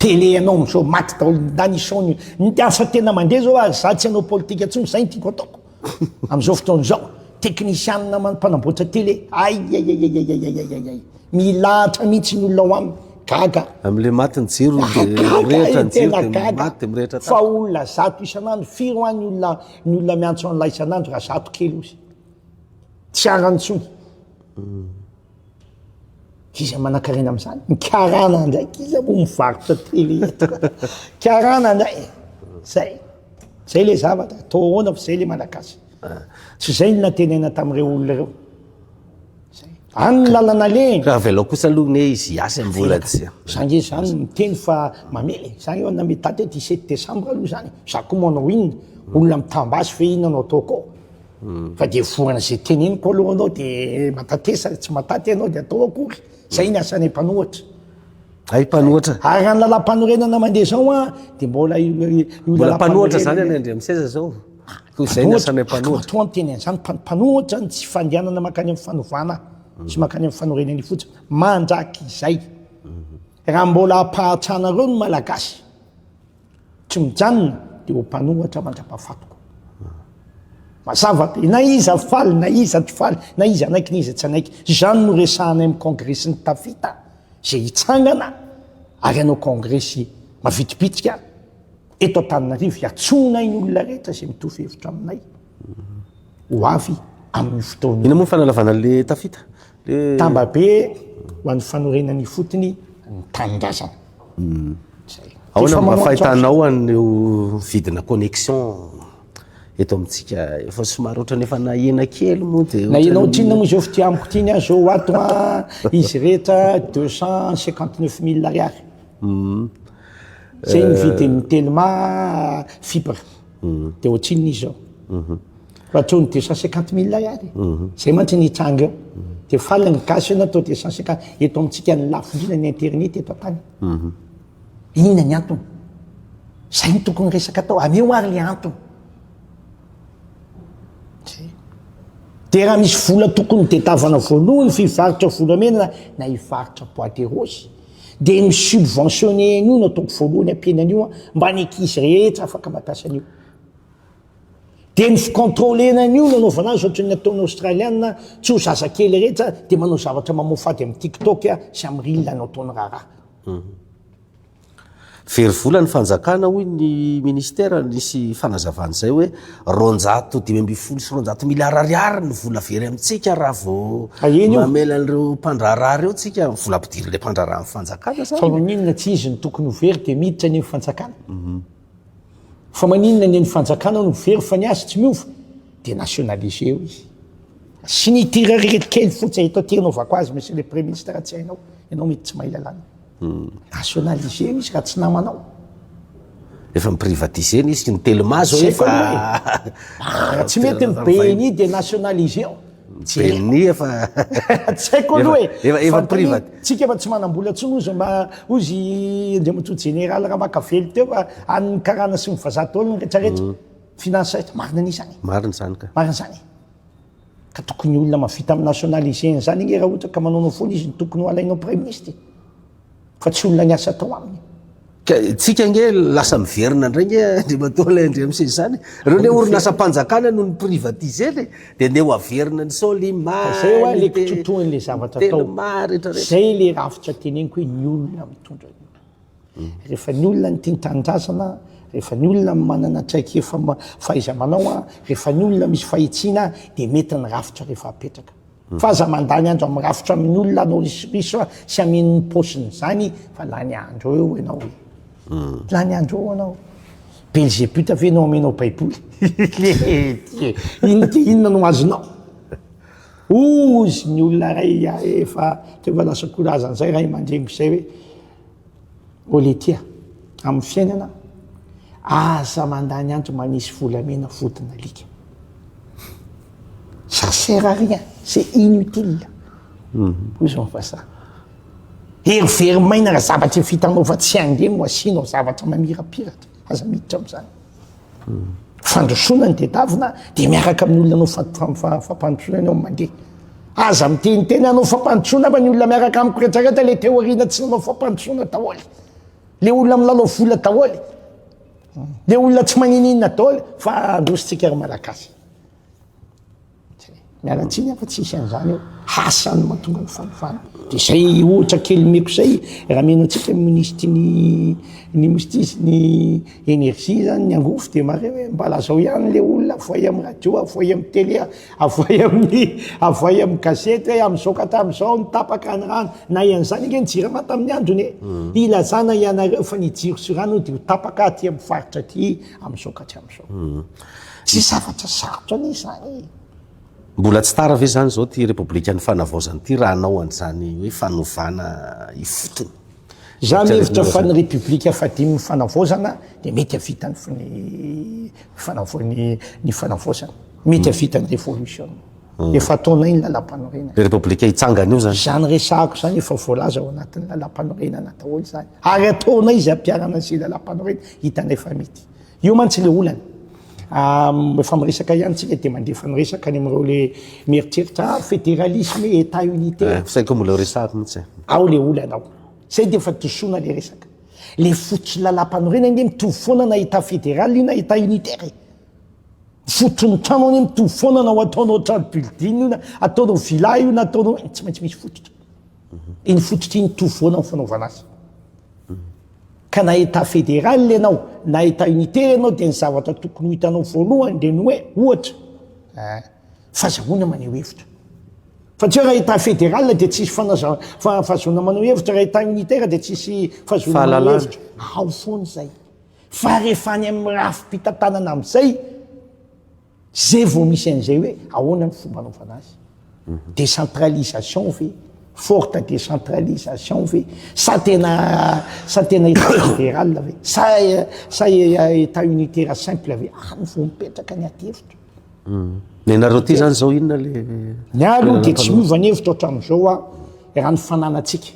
télé anao misao maty daholo na nisao ny asa tena mandeha zao ary za tsy anao politika ntsony zay tiako ataoko am'izao fotoan'izao teknisianina mpanamboatra télé ay milahatra mihitsy ny olona ao aminy gaga am'le maty ny jiro mirehitra ny jiro de maty mirehitra fa olona zato isan'andro firy ho any ny olona miantso an'la isan'andro raha zato kely ozy tsy arantsony iza manan-karena am'izany mikarana ndraiky iza mo mivarotra télé eto karana ndray zay le zavatra atao ahoana fa zay le malagasy tsy zay no natenaina tamin'ireo olona ireo any lalana leny raha velao kosa aloha ne izy asa mbola tsy zange zany miteny fa mamely zany eo na metaty 17 décembre aloha zany za koa manao inona olona mitambasy fe inona anao ataoko fa de vorana zay teneniko aloha anao de matatesa tsy mataty anao de atao akory zay ny asany mpanohatra ay mpanohatra ary raha ny lalam-panorenana mandeha zao a de mbola mbola mpanohatra zany any andre miseza zao ko zay ny asany mpanohatra toa miteny zany mpanohatra ny tsy fandehanana makany amin'ny fanovana sy makany amin'ny fanorenany fotsiny mandraky izay raha mbola ampahatsanareo ny malagasy tsy mijanona de ho mpanohatra mandra-pahafatoko mazava be na iza faly na iza tsy faly na iza anaiky na iza tsy anaiky zany no resahana amin'ny congrès ny tafita zay hitsangana ary anao congrès mavitipitsika eto Antananarivo iatsona iny olona rehetra zay mitovy hevitra aminay ho avy amin'ny fotoana ina moa fanalavana le tafita le tamba be ho an'ny fanorenany fotony ny tanindrazana ahoana mba fahitanao an'io vidina connexion eto amintsika efa somary ohatrany efa nahena kely moa de nahenao tsinona moa zao fity amiko tiny a zao ato a izy rehetra 259 000 ariary zay mividy ny telema fibre de ohatrinona izy zao rahatrony 250 000 ariary zay mantsy nitranga eo de faly ny gasy na atao 250 eto amintsika ny lafo indrindra ny internet eto antany inona ny antony zay ny tokony resaka atao ameo ary le antony de raha misy vola tokony tetavana voalohany fivarotra volamena na hivarotra boîte rose de ny subventionné an'io no ataoko voalohany ampianan'io mba ny ankizy rehetra afaka mampiasa an'io de ny ficontrôlenan'io nanaovana azy ohatrany nataon'ny australiana tsy ho zazakely rehetra de manao zavatra mamofady amin'ny tiktok sy amin'ny rila no ataony raharaha very vola ny fanjakana hoy ny ministera nisy fanazavany zay hoe 250 sy 200 milliard ariary ny vola very amintsika raha vao mamela an'ireo mpandraraha reo tsika vola ampidiry le mpandraraha amin'ny fanjakana fa maninona tsy izy ny tokony ho very de miditra ny fanjakana fa maninona ny fanjakana no very fa ny azy tsy miova de nationalisé eo izy sy ny tira rehetrikely fotsiny eto atianaovako azy monsieur le premier ministre tsy hainao ianao mety tsy mahay lalàna nationalisé izy raha tsy namanao efa miprivatisé izy ny telema zao efa tsy mety mibeny de nationalisé beny efa tsy haiko aloha efa privat tsika efa tsy manambola tsony ozy mba ozy andriamatoa général raha makavelo teo an'ny karana sy mivazato olona rehetrarehetra finance marina any zany marina zany ka marina zany ka tokony olona mavita amin'ny nationalisé zany iny raha ohatra ka manaonao foana izy ny tokony ho alainao premier ministre fa tsy olona ny asa atao aminy tsika nge lasa miverina ndray nge andriamatoa lay andre amseny zany reo le orinasa mpanjakana no ny privatisé le de nde ho averina ny zay oa le kitotohan'le zavatra atao zay le rafitra teneniko hoe ny olona mitondra rehefa ny olona ny tiantanindrazana rehefa ny olona manana traiky efa faiza manao a rehefa ny olona misy fahitsina de mety ny rafitra rehefa apetraka fa aza mandany andro amin'ny rafitra amin'ny olona anao risoriso sy amin'ny posiny zany fa lany andro eo ianao lany andro eo anao belzebute ave nao amenao baiboly inona no azonao ozy ny olona ray efa tefa lasa korazan'zay raha mandrengo zay hoe oletia amin'ny fiainana aza mandany andro manisy volamena vodina alika ça sert à rien c'est inutile ozy fa ça hery maina raha zavatra fitanao fa tsy andeha mo asinao zavatra mamirapiratra aza miditra am'zany fandrosoana ny tedavina de miaraka amin'ny olona anao fampandrosoana anao mandeha aza miteniteny anao fampandrosoana fa ny olona miaraka amiko rehetrarehetra le teoriana tsy nanao fampandrosoana daholy le olona milalao vola daholy le olona tsy magnininina daholy fa andrositsika ry malagasy miaratsiny fa tsisy an'izany eo hasany mahatonga ny fanofana de zay ohatra kely meko zay raha mino antsika ministre ny mostisy ny énergie zany ny angofo de mare hoe mbalazao ihany le olona avoay amin'ny radio avoay amin'ny télé avoay amin'ny gazety hoe am'izao ka tam'izao nitapaka ny rano na ian'izany nge nijirama tamin'ny androny ilazana ianareo fa nijiro sy rano de ho tapaka aty amin'ny faritra aty am'izao ka tsy am'izao tsy zavatra sarotra an'izany mbola tsy tara ve zany zao ty république ny fanavaozany ty raha anao an'izany hoe fanovana ifotony za mihevitra fa ny république fadimy ny fanavaozana de mety havitany ny fanavaozana mety havitany révolution efa ataonay ny lalam-panorena le république hitsangana io zany zany resahako zany efa voalaza ao anatin'ny lalam-panorenana daholo zany ary ataonay izy ampiarana an'izay lalam-panorena hitanay fa mety io mantsy le olana efa miresaka ihany tsika de mandefa miresaka any am'ireo le mieritreritra fédéralisme état unitaire saiko mbola resahako mihitsy ao le olanao zay de efa tosona le resaka le fototsy lalam-panorena nge mitovy foana na état fédéral io na état unitaire fotony trano any mitovy foana na ataonao trano building io na ataonao villa io na ataonao tsy maintsy misy fototra iny fototra iny mitovy foana ny fanaovana azy ka na état fédéral lenao na état unitaire anao de ny zavatra tokony ho hitanao voalohany de ny hoe ohatra fahazahoana maneho hevitra fa tsy hoe raha état fédéral de tsisy fahazoana manao hevitra raha état unitaire de tsisy fahazoana manao hevitra ao foany zay fa rehefa any amin'ny rafim-pitantanana am'izay zay vao misy an'izay hoe ahoana ny fomba anaovana azy décentralisation ve forte décentralisation ve sa tena état fédéral ve sa état unitaire simple ve any vao mipetraka ny aty-hevitra ny nareo ty zany zao inona le ny aloha de tsy miova ny hevitra ohatram'izao raha ny fananatsika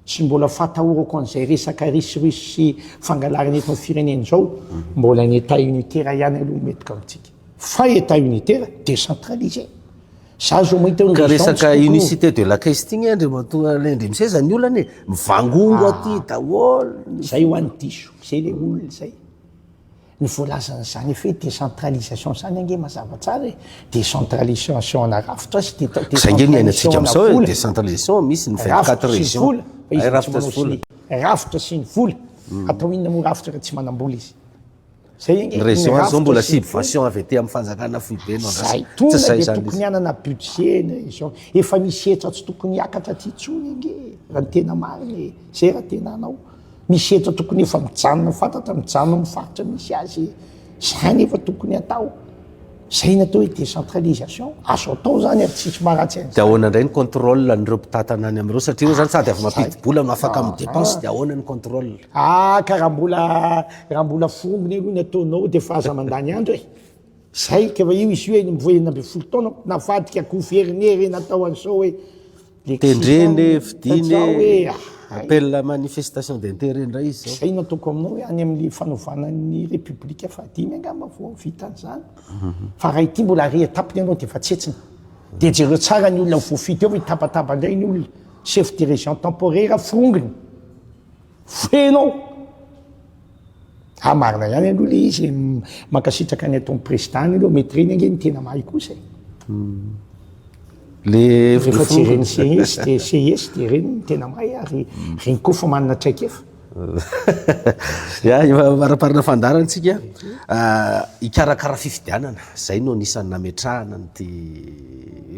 tsy mbola fatahorako an'izay resaka risirusy sy fangalarana eto amin'ny firenena zao mbola ny état unitaire ihany aloha metrika amitsika fa état unitaire décentralisé za zo mahita ka resaka unicité de la caisse ty ndre matoa lendre miseza ny olana e mivangongo aty daholo zay ho an'ny diso zay le olona zay ny voalazan'izany efa hoe décentralisation zany ange mazava tsara e décentralisation ana rafitra sy zay nge ny ainatsika am'izao e décentralisation misy ny 24 région rafitra sy ny vola atao inona moa rafitra raha tsy manam-bola izy zay ny région zao mbola subvention avy aty amin'ny fanjakana foibe zay tonga de tokony hanana budget ny région efa misy etra tsy tokony hiakatra ty tsony ange raha ny tena mariny zay raha tena anao misy etra tokony efa mijanona fantatra mijanona mifaritra misy azy zany efa tokony atao zay natao hoe décentralisation azo atao zany ary tsisy maratsy de ahoana indray ny contrôle an'ireo mpitatana any am'ireo satria io zany sady avy mampidi-bola mafaka amin'ny dépense de ahoana ny contrôle ka raha mbola fombony aloha ny ataonao de fa aza mandany andro e zay ka fa io izy io e mivoenina amby folo taona navadika gouverneur natao an'izao hoe tendreny fidiny appel la manifestation d'intérêt indray izy zao zay nataoko aminao hoe any amin'ny fanovana ny république fahadimy angamba vo vitan'izany fa raha ity mbola re etapiny anao de efa tsetsiny de jereo tsara ny olona voafity eo fa itapatapa indray ny olona chef de région temporaire foronginy fenao marina ihany aloha le izy mankasitraka ny ataon'ny président ny aloha mety reny ange ny tena mahay kosa le rehefa tsy reny cs de cs de reny ny tena mahay ary reny koa fa manana traika efa maraparina fandarantsika hikarakara fifidianana zay no anisan'ny nametrahana ty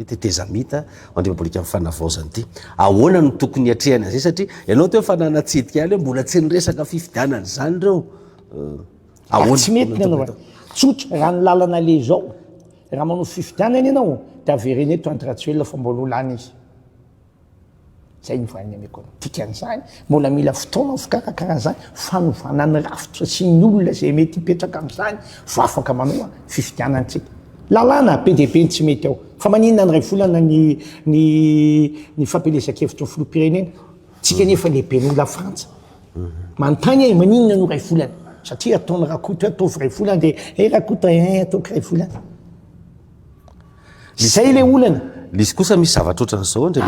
tetezamita andre république amin'ny fanavaozany ty ahoana no tokony atrehana zay satria ianao teo fa nanatsitika any hoe mbola tsy nyresaka fifidianana zany reo tsy mety ny anao tsotra raha ny lalana le zao raha manao fifidianana ianao de avereny eto intellectuel fa mbola olany izy zay nyvaniny ameko tikan'izany mbola mila fotoana fikarakarahan'izany fanovana ny rafitra sy ny olona zay mety hipetraka am'izany fa afaka manoa fifidianantsika lalàna be de be ny tsy mety ao fa maninona ny ray volana ny fampelezakevitra ny filoam-pirenena tsika nefa lehibe n'olona frantsa manontany maninona no ray volana satria ataony rakoto ataovy ray volana de rakoto ataoko ray volana zay le olana lisy kosa misy zavatra ohatran'izao ndre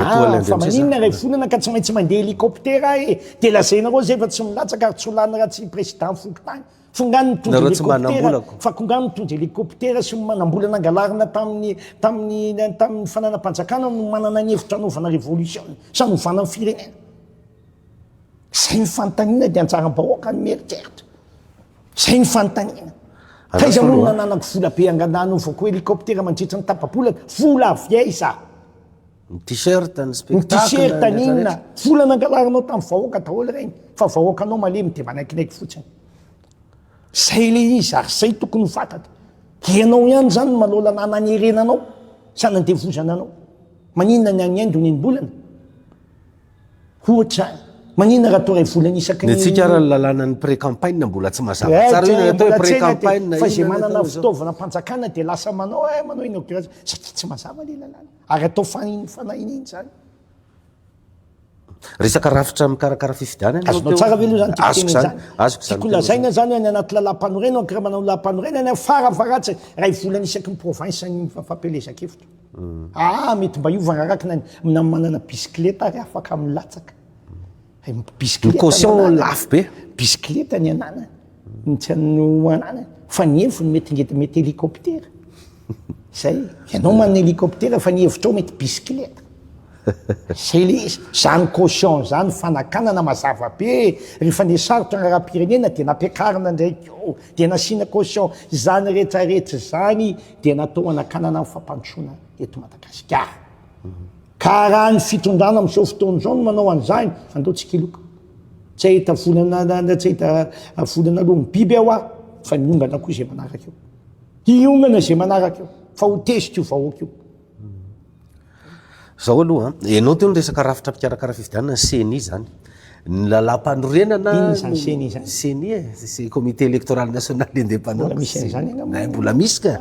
fa maninona ray volana ka tsy maintsy mandeha hélicoptera de lazainareo zay fa tsy milatsaka ary tsy olana raha tsy président fokotany fongany mitondra hélicoptera fa kongany mitondra hélicoptera sy manambolana angalarina tamin'ny fananam-panjakana no manana ny hevitra anaovana révolution sanovana ny firenena zay ny fanontaniana de antsaram-bahoaka ny mieritreritra zay ny fanontaniana taiza monina nanako vola be anganano vako hélicoptera mandritra ny tapapolana vola aviaisa ny t-shirt ny ny spectacle t-shirt ninona vola nangalarinao tamin'ny vahoaka daholo regny fa vahoakanao malemy de manaikinaiky fotsiny zay le izy ary zay tokony ho fatata ianao ihany zany malola nananyerenanao sanandevozananao maninona ny any endony ny bolana ohatra maninona raha atao ray volana isaky ny tsika raha ny lalàna ny pré-campagne mbola tsy mazava tsara hoe atao hoe pré-campagne fa zay manana fitaovana mpanjakana de lasa manao inauguration satria tsy mazava le lalàna ary atao fanahininy zany resaka rafitra mikarakara fifidianana azonao tsara ve aloha zany azoko zany azoko tiako lazaina zany any anaty lalam-panorenana kiraha manao lalam-panorenana faravaratsy ray volana isaky ny province ny fampelezakevitra mety mba iovana araky na manana bisikileta ary afaka milatsaka ny caution lafo be bisikileta ny anana tsy no anana fa ny heviny mety hélicoptera zay ianao manana hélicoptera fa ny hevitrao mety bisikileta zay le izy zany caution zany fanakanana mazava be rehefa ny sarotra rahapirenena de nampiakarina ndraiky eo de nasina caution zany rehetrarehetra zany de natao anakanana ny fampandrosoana eto Madagasikara ka raha ny fitondrana amin'izao fotoana zao no manao an'izany andao tsikiloka tsy ahita volana tsy ahita volana aloha mibiby ao ah fa miongana koa zay manaraka eo iongana zay manaraka eo fa ho tezitra io vahoaka io zao aloha ianao teo ny resaka rafitra mpikarakara fifidianana CENI zany ny lalam-panorenana CENI comité électoral national indépendant mbola misy ka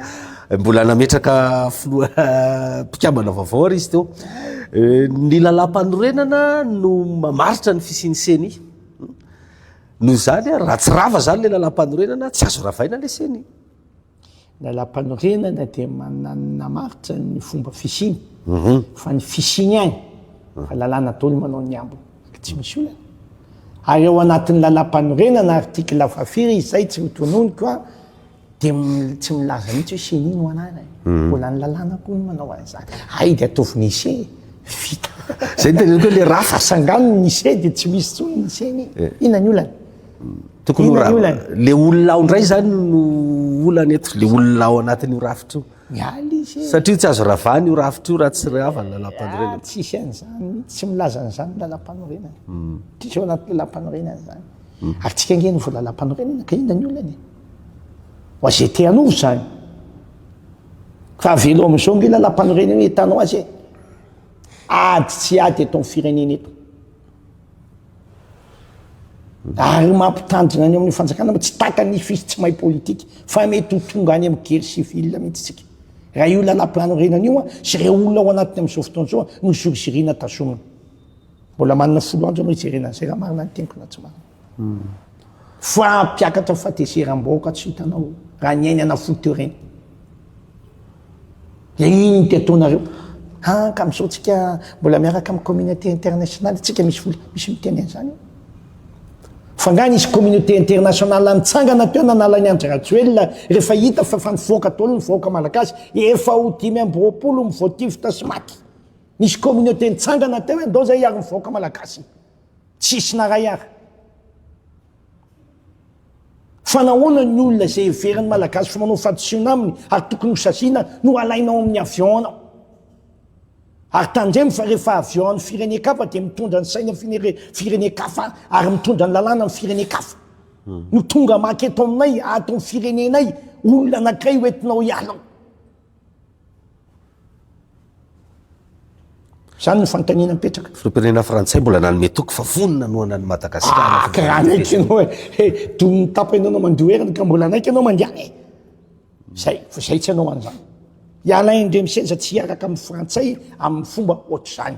mbola nametraka mpikambana vaovao ary izy teo ny lalam-panorenana no mamaritra ny fisiany CENI no zany raha tsy rava zany le lalam-panorenana tsy azo ravaina le CENI lalam-panorenana de namaritra ny fomba fisiny fa ny fisiny any fa lalàna taolo manao ny ambony tsy misy olana ary eo anatin'ny lalam-panorenana article fafiry izay tsy mitononiko a de tsy milaza mihitsy hoe CENI no anana mbola ny lalàna koa no manao an'izany ay de ataovy nisy vita zay teneniko hoe le rafa fasangano nisy de tsy misy tsony ny CENI inona ny olana tokony le olona ao ndray zany no olana eto le olona ao anatin'io rafitra io mialy izy satria tsy azo ravana io rafitra io raha tsy rava ny lalam-panorenana tsisy an'izany tsy milaza an'izany lalam-panorenana tsisy ao anaty lalam-panorenana zany ary tsika nge no vo lalam-panorenana ka inona ny olana ho azay te hanovo zany fa avelo amin'izao nge lalam-panorenana hitanao azy ady tsy ady eto amin'ny firenena eto ary mampitandrina ny amin'ny fanjakana tsy taka ny fisy tsy mahay politika fa mety ho tonga any amin'ny guerre civile mihitsy tsika raha io lalam-panorenana io sy re olona ao anatiny amin'izao fotoana zao no zorizirina tazomina mbola manana folo andro anao hijerena zay raha marina ny teniko na tsy marina fa mpiakatra fatezeram-bahoaka tsy hitanao raha ny ainy anafolo teo reny le iny ty ataonareo ka amin'izao tsika mbola miaraka amin'ny communauté internationale tsika misy miteny an'izany fa ngany izy communauté internationale mitsangana teo nanala ny Andry Rajoelina rehefa hita fa nivoaka taolo ny voaka malagasy efa ho 5 mivoativitra sy maty nisy communauté nitsangana teo andao zay ary mivoaka malagasy tsisy naray ary fa nahoana ny olona zay heveriny malagasy fa manao fadisiona aminy ary tokony hosasiana no alainao amin'ny avion anao ary tandremy fa rehefa avion ny firene-kafa de mitondra ny saina firene-kafa ary mitondra ny lalàna ny firene-kafa no tonga maketo aminay ato ny firenenay olona anankiray hoentinao hialao zany ny fanontaniana mipetraka filoam-pirenena frantsay mbola nanome toky fa vonona no anany Madagasikara ka raha anaiky anao don'ny tapa ianao mandoheriny ka mbola anaiky anao mandiany zay tsy anao an'izany Alain de Michel tsy hiaraka amin'ny frantsay amin'ny fomba ohatr'izany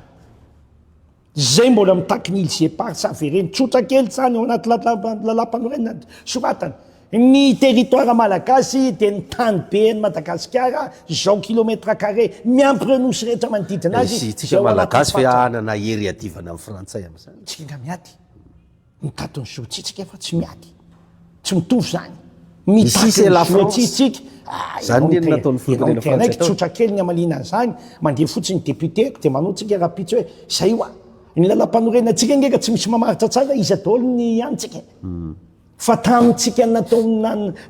zay mbola mitaky ny Ilzepar sa vereny tsotra kely zany ao anaty lalam-panorenana soratana ny territoire malagasy dia ny tany be ny Madagasikara zao kilomètre carré miampy renosy rehetra manodidina azy tsika malagasy fe anana hery adivana amin'ny frantsay am'izany tsika miady mitady ny zotsitsika efa tsy miady tsy mitovy zany mitadysika zany ny nataon'ny firenena frantsay tsotra kely ny amalinany zany mandeha fotsiny député dia manotsika rapitso hoe zay oa ny lalam-panorenantsika ngeka tsy misy mamaritra tsara izy adaolo ny antsika fa tamitsika natao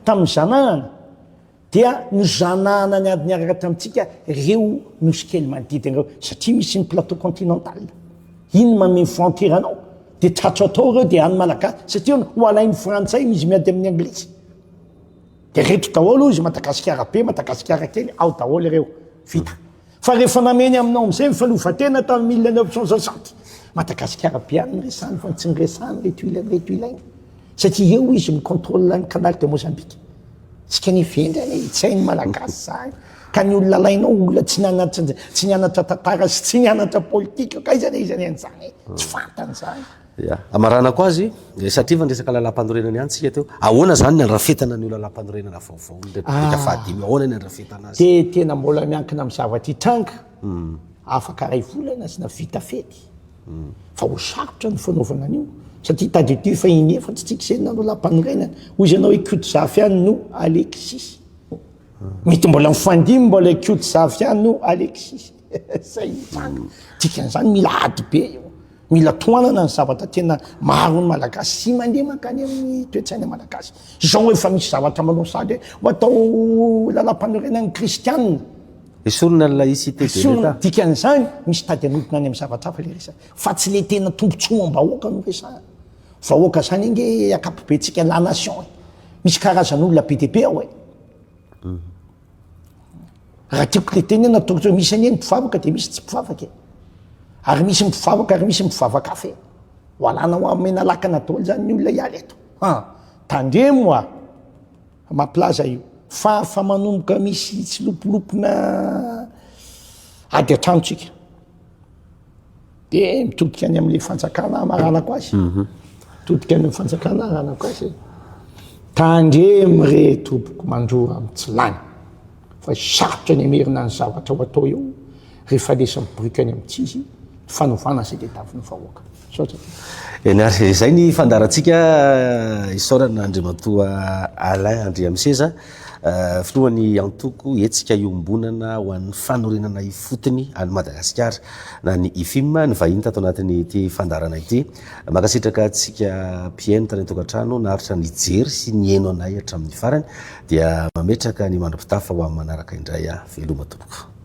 tamin'ny zanahana dia ny zanahana ny ady niaraka tamitsika reo nosy kely manodidina reo satria misy ny plateau continental iny mameny frontiranao dia tsatso atao reo dia any malagasy satria ho alain'ny frantsay izy miady amin'ny anglisy dia reto daholo izy Madagasikara be Madagasikara kely ao daholo ireo vita fa rehefa nameny aminao am'izay mifalovatena tamin'ny 1960 Madagasikara be any resany fa tsy nyresany reto ilainy satria eo izy micontrôle ny canal de Mozambique tsika ny vendrany tsy hainy malagasy zany ka ny olona lainao olona tsy nianatra tantara sy tsy nianatra politika ka izany an'izany tsy fantany zany amarana ko azy satria fa ndresaka lalam-panorenany any tsika teo ahoana zany ny andrafetana ny olo lalam-panorenana vaovao nrepublika fahadimy ahoana ny andrafetana azy dia tena mbola miankina amin'ny zavatra hitranga afaka ray volana sy na vita fety fa ho sarotra ny fanaovana an'io satria tadiodio fa iny efatsy tsika senina no lalam-panorenana hoy izy anao ikoty zafy any no Alexis mety mbola mifandimy mbola ikoty zafy any no Alexis zay hitranga tikan'izany mila ady be io mila toanana ny zavatra tena maro ny malagasy sy mandeha makany amin'ny toetsaina malagasy zao efa misy zavatra manao sady hoe ho atao lalam-panorenany kristianina esorona ny laïcité de l'État dikan'izany misy tady anodina any amin'ny zavatra hafa le resany fa tsy le tena tombontsoa am-bahoaka no resana vahoaka zany inge akapobentsika la nation misy karazan'olona be dia be ao raha tiako le teny natao misy anie ny mpivavaka dia misy tsy mpivavaka ary misy mpivavaka ary misy mpivavaka fe ho alana ho amena lakana daholo zany ny olona ialy eto tandremo a mampilaza io fa manomboka misy tsy lopolopona ady atranotsika dia mitodika any amin'le fanjakana maranako azy mitodika any amin'ny fanjakana maranako azy tandremo re toboko mandrora amin'ny tsy lany fa sarotra ny amerina ny zavatra ho atao eo rehefa lesa miborika any amin'tsizy fanovana zay tetaviny vahoaka enary zay ny fandarantsika isaorana andriamatoa Alain Andry Amseza filohany antoko etsika iombonana ho an'ny fanorenana ifotony any Madagasikara na ny IFIM ny vahiny tato anatin'ny ity fandarana ity makasitraka tsika mpiaino tany tokantrano naritra ny jery sy ny eno anay hatramin'ny farany dia mametraka ny mandro-pitafa ho amin'ny manaraka indray veloma tompoko